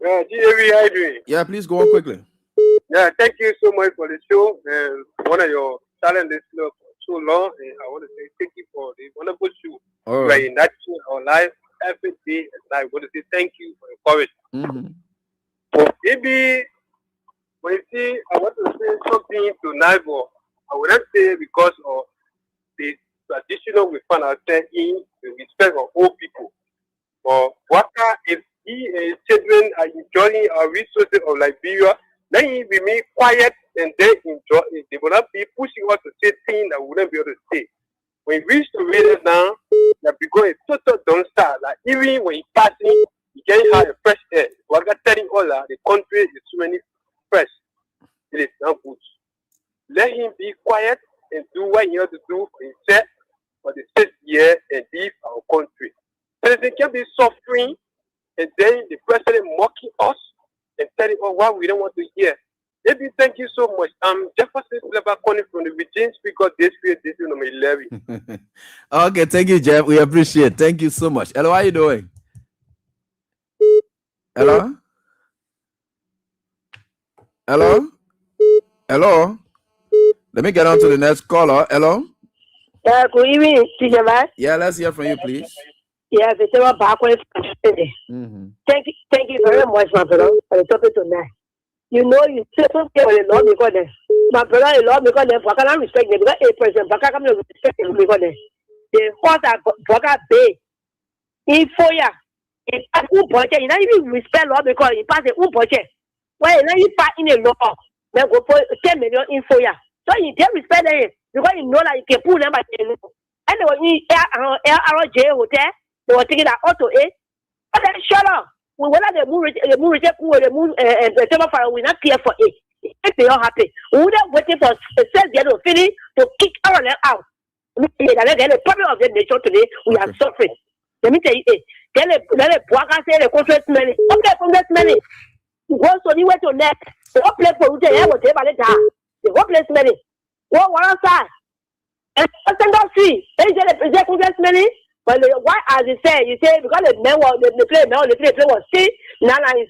Yeah, GAV, how you doing? Yeah, please go on quickly. Yeah, thank you so much for the show. One of your talent is for so long, and I want to say thank you for the wonderful show. Right, in that show, our life. Every day and I want to say thank you for your courage. Maybe when you see, I want to say something to Naivo. I would not say because of the traditional we find ourselves in the respect of old people. But Boakai, if he and his children are enjoying our resources of Liberia, then he remain quiet and they enjoy it. They will not be pushing us to say things that we wouldn't be able to say. When we reach to read it now, that because it's total don't start. Like even when he's passing, he can't have a fresh air. Boakai telling all that the country is too many fresh. It is not good. Let him be quiet and do what he has to do for himself for the 6th year and leave our country. President can be suffering and then the president mocking us said it or what we don't want to hear. Maybe thank you so much. Jefferson Silver calling from the Virgin Speak of this field, this is number 11. Okay, thank you, Jeff. We appreciate it. Thank you so much. Hello, how are you doing? Hello? Hello? Hello? Let me get on to the next caller. Hello? Good evening, Teacher Matt. Yeah, let's hear from you, please. Yes, it's about backward. Thank you very much, my brother, for the topic tonight. You know, you say something with the Lord because my brother, the Lord because I cannot respect them because a person, but I cannot respect them because the horse are Baka Bay. In 4 years, it's a good budget. You know, even respect Lord because you pass a good budget. Well, now you fight in a law, then go for 10 million in 4 years. So you can't respect them because you know that you can pull them by the anyway, you RJ hotel, they were taking that auto, but then shut up. We whether the moon the table fire will not clear for it. If they are happy, we would have waiting for the finish to kick our leg out. The problem of the nation today, we are suffering. Let me tell you, then the Boaka say the contract money. Okay, contract money. Go so you went to net. The whole place for the air will take by the time. The whole place money. What outside? And don't see. They say the contract money. But why, as you say, because the men were the play was see now is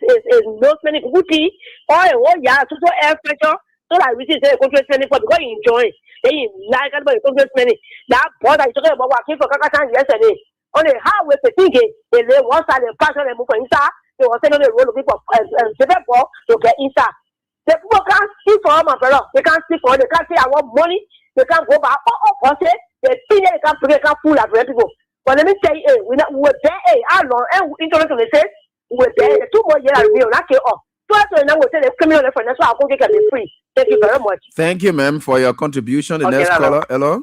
those many booty or yeah, so air pressure. So that we see the contract money for because you enjoy. They like about the contract money. That boy that is talking about working for Kakatan yesterday. On the highway, the thinking they lay one side and pass on and move inside. They were sending the road of people to get inside. The people can't see for my brother. They can't see for they can't say I want money. They can't go back. Oh, they think they can't fool at people. But let me tell you, we're there, I know, and internationally says, we're there, 2 more years, we'll not kill off. So that's now we'll say the criminal reference, that's why I'll go get it free. Thank you very much. Thank you, ma'am, for your contribution. The next caller. Hello?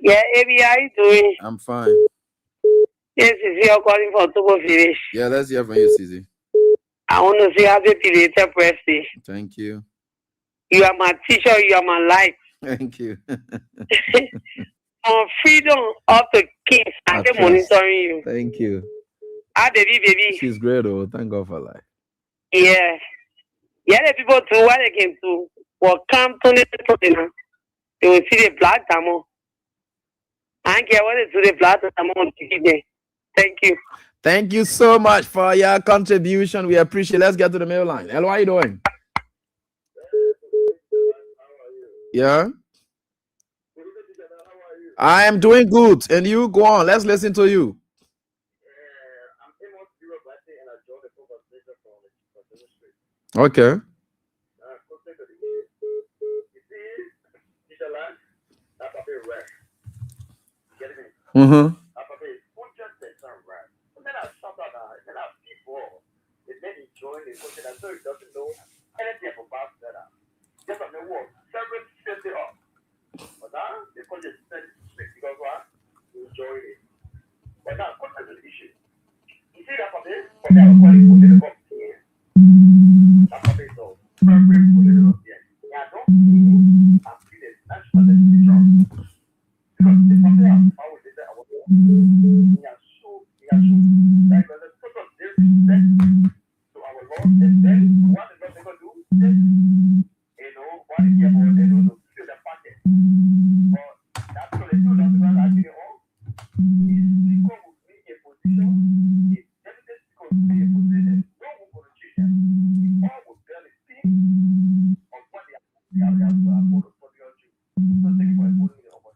Yeah, Abby, how you doing? I'm fine. Yes, is here calling for Togo Village. Yeah, let's hear from you, Susie. I want to say happy belated birthday. Thank you. You are my teacher, you are my life. Thank you. On freedom of the kids, I'm monitoring you. Thank you. Ah, baby. She's great, oh, thank God for life. Yeah. Yeah, the people too, why they came to work camp to the they will see the blood damo. I don't care what they do the blood damo on TV. Thank you. Thank you so much for your contribution. We appreciate it. Let's get to the mail line. Hello, how are you doing? Yeah? I am doing good. And you go on. Let's listen to you. Okay. Mm-hmm.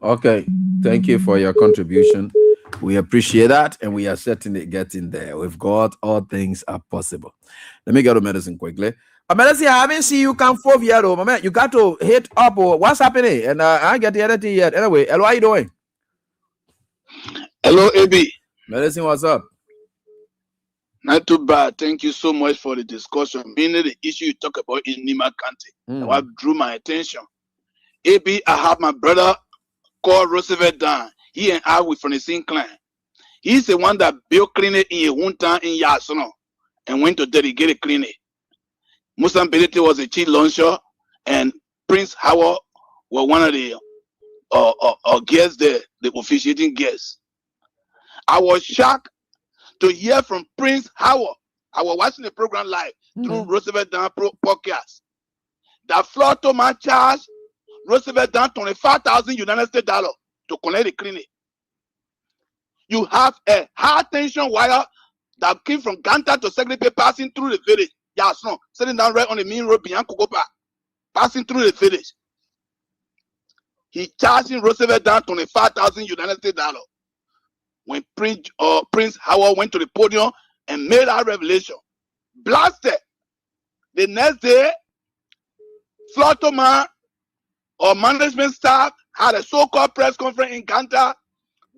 Okay, thank you for your contribution. We appreciate that, and we are certainly getting there. With God, all things are possible. Let me go to medicine quickly. Medicine, I haven't seen you come forth yet, oh, man. You got to hit up, or what's happening? And I get the other thing yet. Anyway, hello, how you doing? Hello, AB. Medicine, what's up? Not too bad. Thank you so much for the discussion. Mainly the issue you talk about in Nima County. What drew my attention. AB, I have my brother called Roosevelt Dan. He and I were from the same clan. He's the one that built clinic in a hometown in Yasono and went to dedicate a clinic. Musam Benete was the chief launcher, and Prince Howard were one of the guests there, the officiating guests. I was shocked to hear from Prince Howard. I was watching the program live. through Roosevelt Down podcast. That Florida man charged Roosevelt Down $25,000 United States dollars to connect the clinic. You have a high tension wire that came from Ganta to Secretary passing through the village. Yasron, sitting down right on the main road behind Kokopa, passing through the village. He charging Roosevelt Down $25,000 United States dollars. When Prince Howard went to the podium and made that revelation, blasted. The next day, Florida man or management staff had a so-called press conference in Ganta,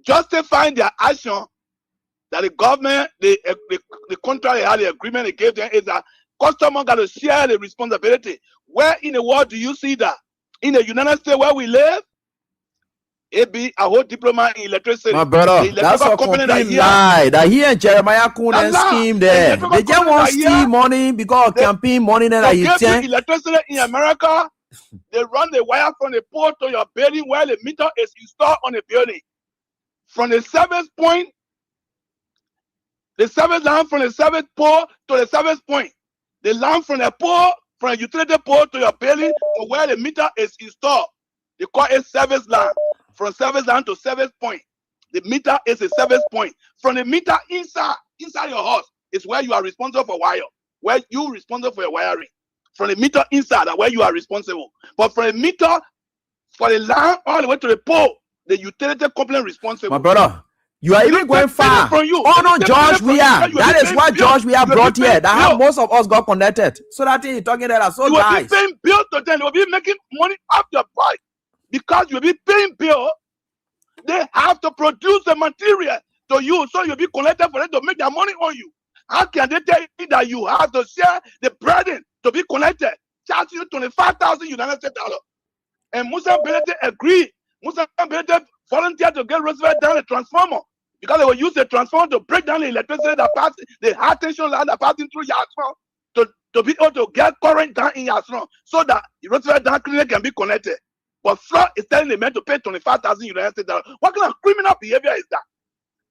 justifying their action that the government, the contract they had, the agreement they gave them is that customers got to share the responsibility. Where in the world do you see that? In the United States where we live, it be a whole diploma in electricity. My brother, that's a complete lie. That he and Jeremiah Kuhn scheme there. They just want to steal money because of campaign money that he take. Electricity in America, they run the wire from the pole to your building where the meter is installed on the building. From the service point, the service line from the service pole to the service point. The line from the pole, from the utility pole to your building to where the meter is installed. They call it service line. From service line to service point. The meter is a service point. From the meter inside your house is where you are responsible for wire. Where you responsible for your wiring. From the meter inside where you are responsible. But from the meter, for the line all the way to the pole, the utility company responsible. My brother, you are even going far. Oh no, George Weah. That is what George Weah brought here. That how most of us got connected. So that thing you're talking that are so nice. You will be paying bill to them. You will be making money off your price. Because you'll be paying bill, they have to produce the material to you, so you'll be collected for them to make their money on you. How can they tell you that you have to share the burden to be connected? Charge you $25,000 United States dollars. And Musa Belete agreed. Musa Belete volunteered to get Roosevelt down the transformer because they will use the transformer to break down the electricity that passes, the high tension line that passing through Yasron to be able to get current down in Yasron so that Roosevelt down clinic can be connected. But Flood is telling the men to pay $25,000 United States dollars. What kind of criminal behavior is that?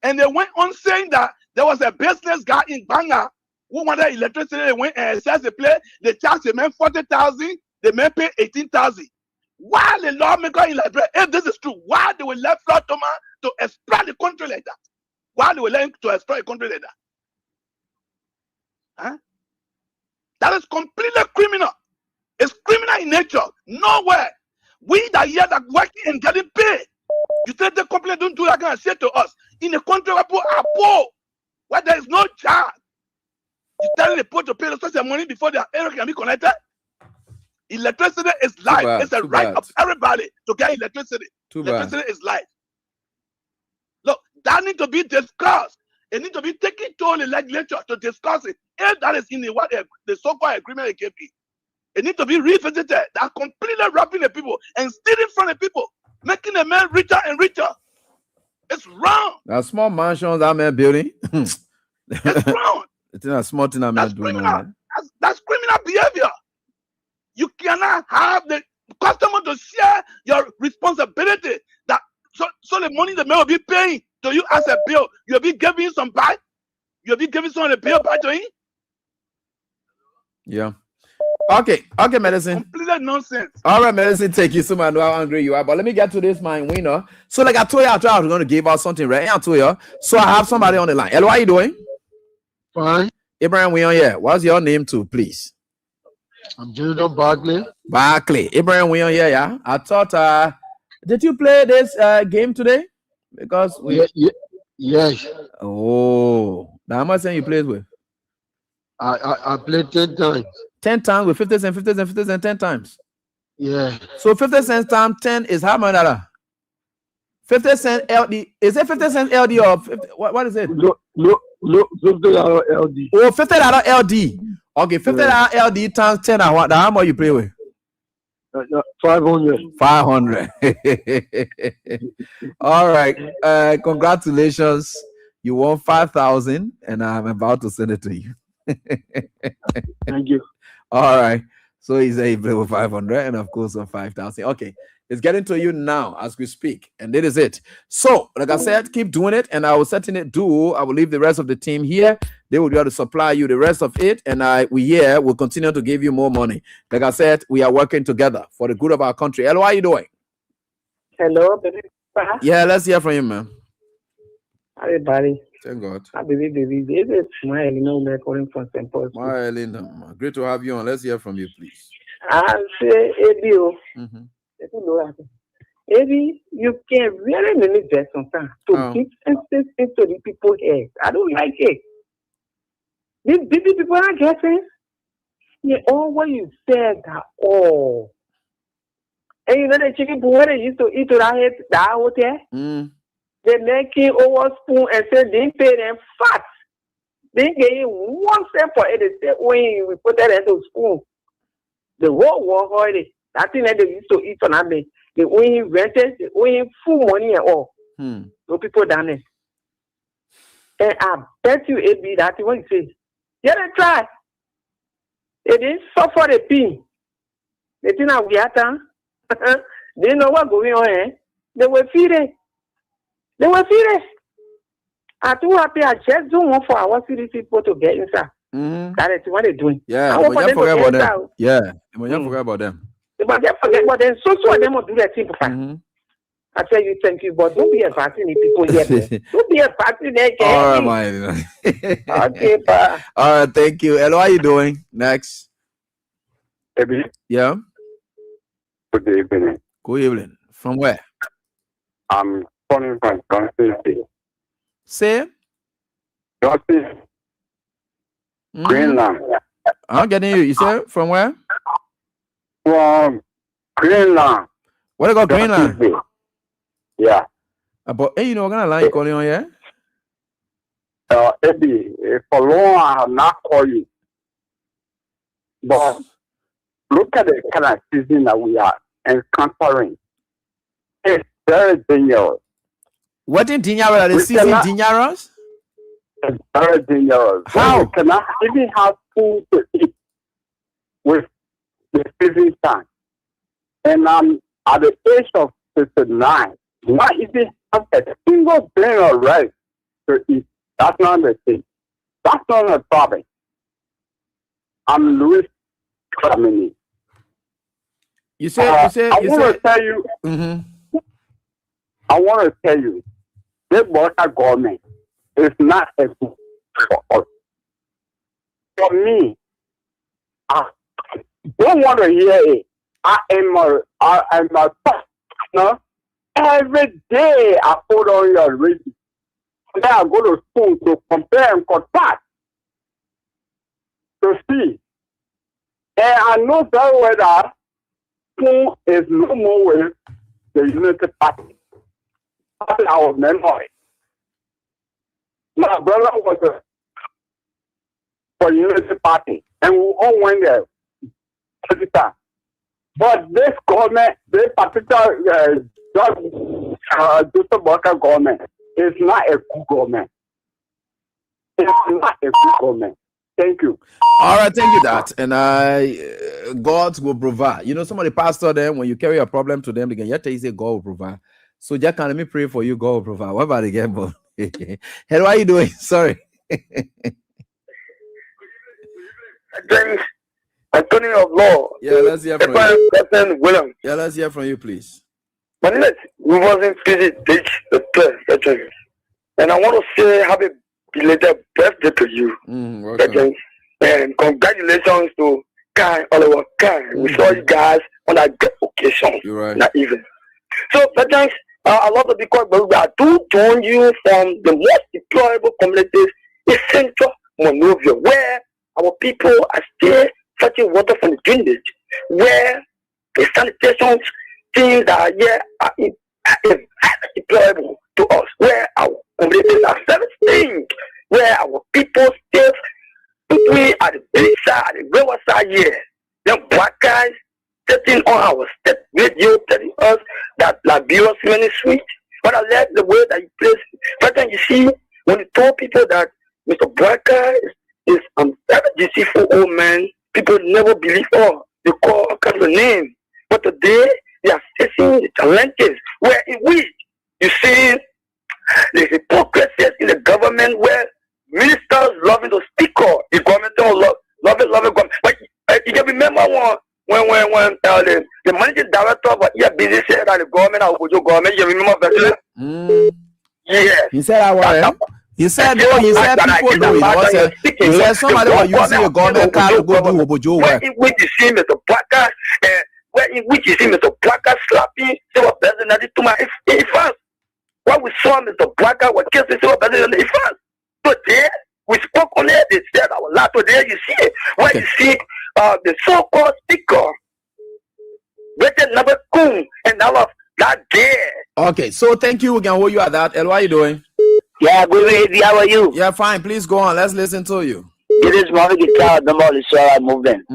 And they went on saying that there was a business guy in Banga who wanted electricity. They went and assessed the place. They charged the men $40,000. The men paid $18,000. Why the lawmaker in Liberia, if this is true, why they will let Flood Thomas to exploit the country like that? Why they will let him to exploit the country like that? Huh? That is completely criminal. It's criminal in nature. Nowhere. We that here that working and getting paid. You say the company don't do that kind of shit to us. In a country where people are poor, where there is no job. You tell the poor to pay such money before their area can be connected. Electricity is life. It's a right of everybody to get electricity. Electricity is life. Look, that needs to be discussed. It needs to be taken to the legislature to discuss it. If that is in the so-called agreement they gave me. It needs to be revisited. They're completely robbing the people and stealing from the people, making the men richer and richer. It's wrong. That small mansions that man building. It's wrong. It's a small thing that man doing. That's criminal behavior. You cannot have the customer to share your responsibility. That so the money the man will be paying to you as a bill, you'll be giving some back. You'll be giving some of the bill back to him. Yeah. Okay, Medicine. Completely nonsense. All right, Medicine, take you so much. I know how angry you are, but let me get to this, my winner. So, like I told you, I was going to give out something, right? I told you. So, I have somebody on the line. Hello, how you doing? Fine. Abraham, we on here. What's your name too, please? I'm Jordan Barkley. Barkley. Abraham, we on here, yeah? I thought, did you play this game today? Because yes. Oh, now how much time you played with? I played 10 times. 10 times with 50 cents, 50 cents, 50 cents, 10 times. Yeah. So 50 cents times 10 is how much? 50 cent LD. Is it 50 cent LD or 50, what is it? No, $50 LD. Oh, $50 LD. Okay, $50 LD times 10. How much you play with? 500. 500. All right. Congratulations. You won 5,000, and I'm about to send it to you. Thank you. All right. So he said he played with 500 and of course on 5,000. Okay. It's getting to you now as we speak, and that is it. So, like I said, keep doing it, and I will certainly do. I will leave the rest of the team here. They will be able to supply you the rest of it, and we will continue to give you more money. Like I said, we are working together for the good of our country. Hello, how are you doing? Hello, baby. Yeah, let's hear from you, man. Hi, buddy. Thank God. I believe this is my man calling from St. Paul. My Linda, great to have you on. Let's hear from you, please. I say, ABO. Maybe you can really manage sometimes to give sense into the people's head. I don't like it. These busy people are getting. You always said that, oh. And you know the chicken boy they used to eat to that hotel? They make it over spoon and say they pay them fat. They get 1 cent for it. They say when we put that into spoon. The whole world already. That thing that they used to eat on that day. They only rented, they only full money and all. So people down there. And I bet you it be that what you say. Yeah, they try. They didn't suffer the pain. They think that we are done. They know what's going on, eh? They were feeding. They were feeding. I'm too happy I just don't want for our city people to get inside. That is what they're doing. Yeah, but you forget about them. Yeah, but you forget about them. But they forget about them. So of them will do that thing. I tell you, thank you, but don't be a party in people here. Don't be a party there. All right, okay, pa. All right, thank you. Hello, how you doing? Next. Yeah. Good evening. Good evening. From where? I'm calling from Johnson City. Say? Johnson. Greenland. I'm getting you. You said from where? From Greenland. What about Greenland? Yeah. But hey, you know what kind of line you calling on here? Eddie, for long I have not called you. But look at the kind of season that we are encountering. It's very dangerous. What in dangerous? The season dangerous? It's very dangerous. How? We cannot even have food to eat with the season time. And I'm at the age of 59. Not even have a single grain of rice to eat. That's not the thing. That's not a problem. I'm Louis Clamini. You say. I want to tell you. I want to tell you, this Bota government is not a good for us. For me, I don't want to hear it. I am a partner. Every day I put on your radio. Then I go to school to compare and contrast to see. And I know very well that school is no more with the Unity Party. That's our memory. My brother was for Unity Party, and we all went there. But this government, this particular Joseph Walker government, is not a good government. It's not a good government. Thank you. All right, thank you, that. And God will provide. You know, some of the pastor them, when you carry a problem to them, they can yet say God will provide. So just can let me pray for you, God will provide. What about again, bro? Hello, how are you doing? Sorry. James Anthony of Law. Yeah, let's hear from you. William. Yeah, let's hear from you, please. My name is we wasn't visit Ditch the third, and I want to say happy belated birthday to you, and congratulations to Kai Oliver Kai. We saw you guys on that great occasion that evening. So, veterans, a lot of people I do join you from the most deplorable communities in Central Monrovia, where our people are still fetching water from the drainage, where the sanitation things that are here are deplorable to us, where our communities are serving, where our people still between at the beachside, the riverside here, them black guys sitting on our step radio telling us that Liberia is sweet. But I like the way that you place it. First time you see, when you told people that Mr. Bracker is a deceitful old man, people never believe, oh, they call all kinds of names. But today, they are facing the challenges where in which you see the hypocrisy in the government where ministers loving to speak up, the government don't love government. But you can remember when the managing director of EFBC said that the government you remember that? Yes. He said He said people do it. He said somebody was using a government car to go do Obojo work. Which you see Mr. Plaka, which you see Mr. Plaka slapping civil president to my France. What we saw Mr. Plaka was kissing civil president in France. Today, we spoke on it, they said our lot today, you see it. When you see the so-called speaker, Richard Nabakum, and all of that there. Okay, so thank you. We can hold you at that. El, what are you doing? Yeah, good evening. How are you? Yeah, fine. Please go on. Let's listen to you. This is Mohammed Guitar, the Mall Isora movement.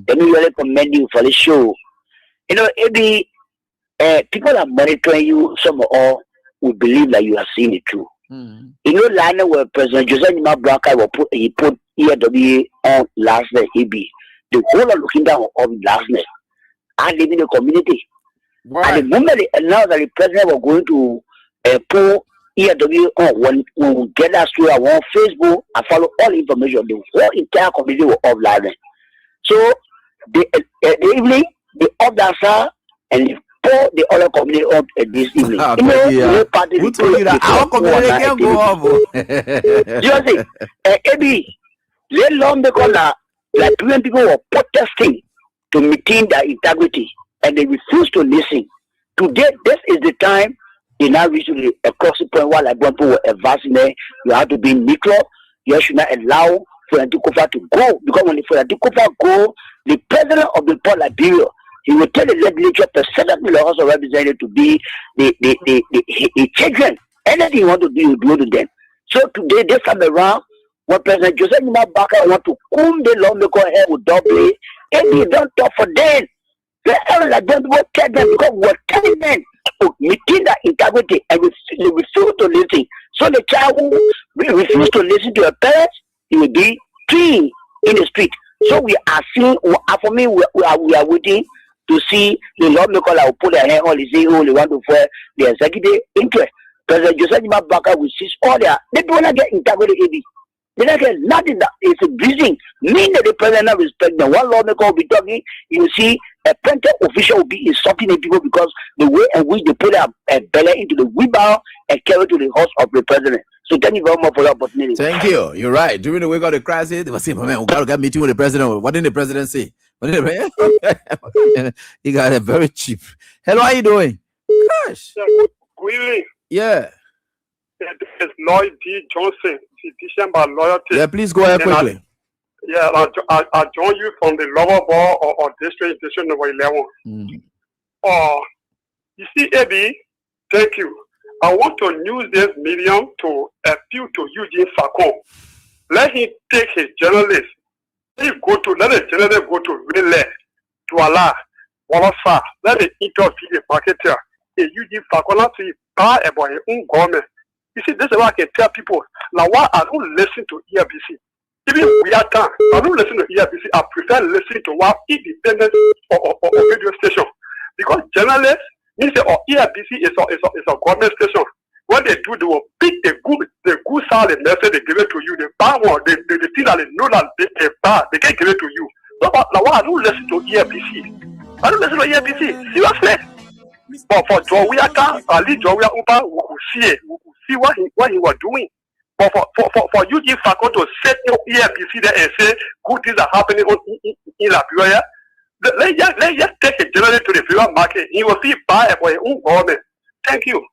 Let me really commend you for the show. You know, maybe people are monitoring you. Some all will believe that you are seeing it too. You know, line where President Joseph Nima Blanca put EW on last night. The whole are looking down on last night. I live in the community. Right. And the moment they announced that the president was going to pull EW on when we get that story on Facebook and follow all the information, the whole entire community was offline. So the evening, the off dancer and the other community up this evening. Who told you that our community can go off? You see, Ebi, they long because like people were protesting to maintain their integrity and they refused to listen. Today, this is the time they now reach a crossing point where like people were advancing there. You have to be neutral. You should not allow for Antikofa to go because when for Antikofa go, the president of the Port Liberia, he will tell the legislature specifically the House of Representatives to be the children. Anything you want to do, you do to them. So today, this time around, when President Joseph Nima Blanca want to comb the lawmaker head with double, and they don't talk for them. They like them to tell them because we're telling them to maintain that integrity and they refuse to listen. So the child who refuses to listen to her parents, he will be free in the street. So we are seeing, for me, we are waiting to see the lawmaker that will put their hand on the say, oh, they want to for the executive interest. President Joseph Nima Blanca will seize all their, they don't want to get integrity. They don't get nothing that is abusing. Mean that the president not respect them. One lawmaker will be talking, you see, a printed official will be insulting the people because the way in which they put a belly into the wheelbarrow and carry to the house of the president. So thank you very much for the opportunity. Thank you. You're right. During the wake of the crisis, they were saying, man, we got to get meeting with the president. What did the president say? He got it very cheap. Hello, how you doing? Gosh. Good evening. Yeah. This is Lloyd D. Johnson, physician by loyalty. Yeah, please go ahead quickly. I join you from the lower ball or district number 11. You see, Abby, thank you. I want to use this medium to appeal to Eugene Facon. Let him take his journalist. Let the journalist go to Relay, to Allah, Walasa. Let the interview the marketer. Eugene Facon to buy about his own government. You see, this is what I can tell people. Now, why I don't listen to ERBC? Even we are time, I don't listen to ERBC. I prefer listening to one independent or radio station. Because journalists means that ERBC is a government station. What they do, they will pick the good side of the message they give it to you. The bad one, the thing that they know that they bad, they can't give it to you. So, now why I don't listen to ERBC? I don't listen to ERBC. Seriously. But for Jowiaka, Ali Jowia Upa, we could see it. We could see what he was doing. But for Eugene Facon to set up ERBC there and say good things are happening in Liberia, let's just take a journalist to the freedom market. He will see buy for his own government. Thank you.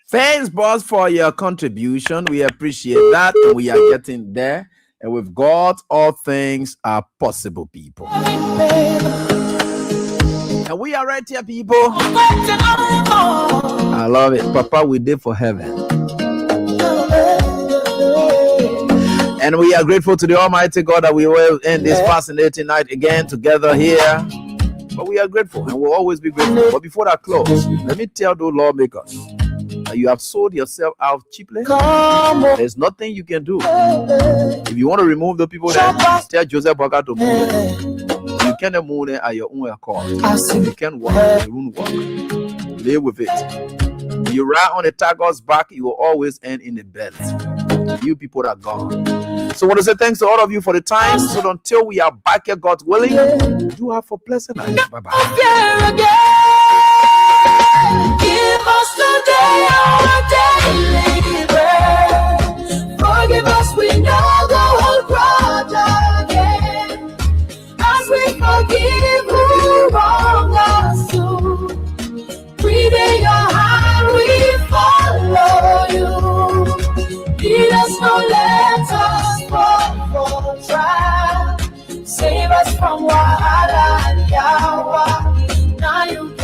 Thanks, boss, for your contribution. We appreciate that. We are getting there. And with God, all things are possible, people. And we are right here, people. I love it. Papa, we did for heaven. And we are grateful to the Almighty God that we will end this fascinating night again together here. But we are grateful and we'll always be grateful. But before that close, let me tell those lawmakers that you have sold yourself out cheaply. There's nothing you can do. If you want to remove the people there, tell Joseph Blanca to move them. You can't move at your own accord. You can't walk, you won't walk. Live with it. When you ride on a tiger's back, you will always end in the belt. You people are gone. So I want to say thanks to all of you for the time. So until we are back here, God willing, do have a pleasant night. Bye-bye. Give us today our daily bread. Forgive us, we know the whole crowd again. As we forgive who wrong us too. Breathe in your hand, we follow you. Lead us, no let us fall for trial. Save us from what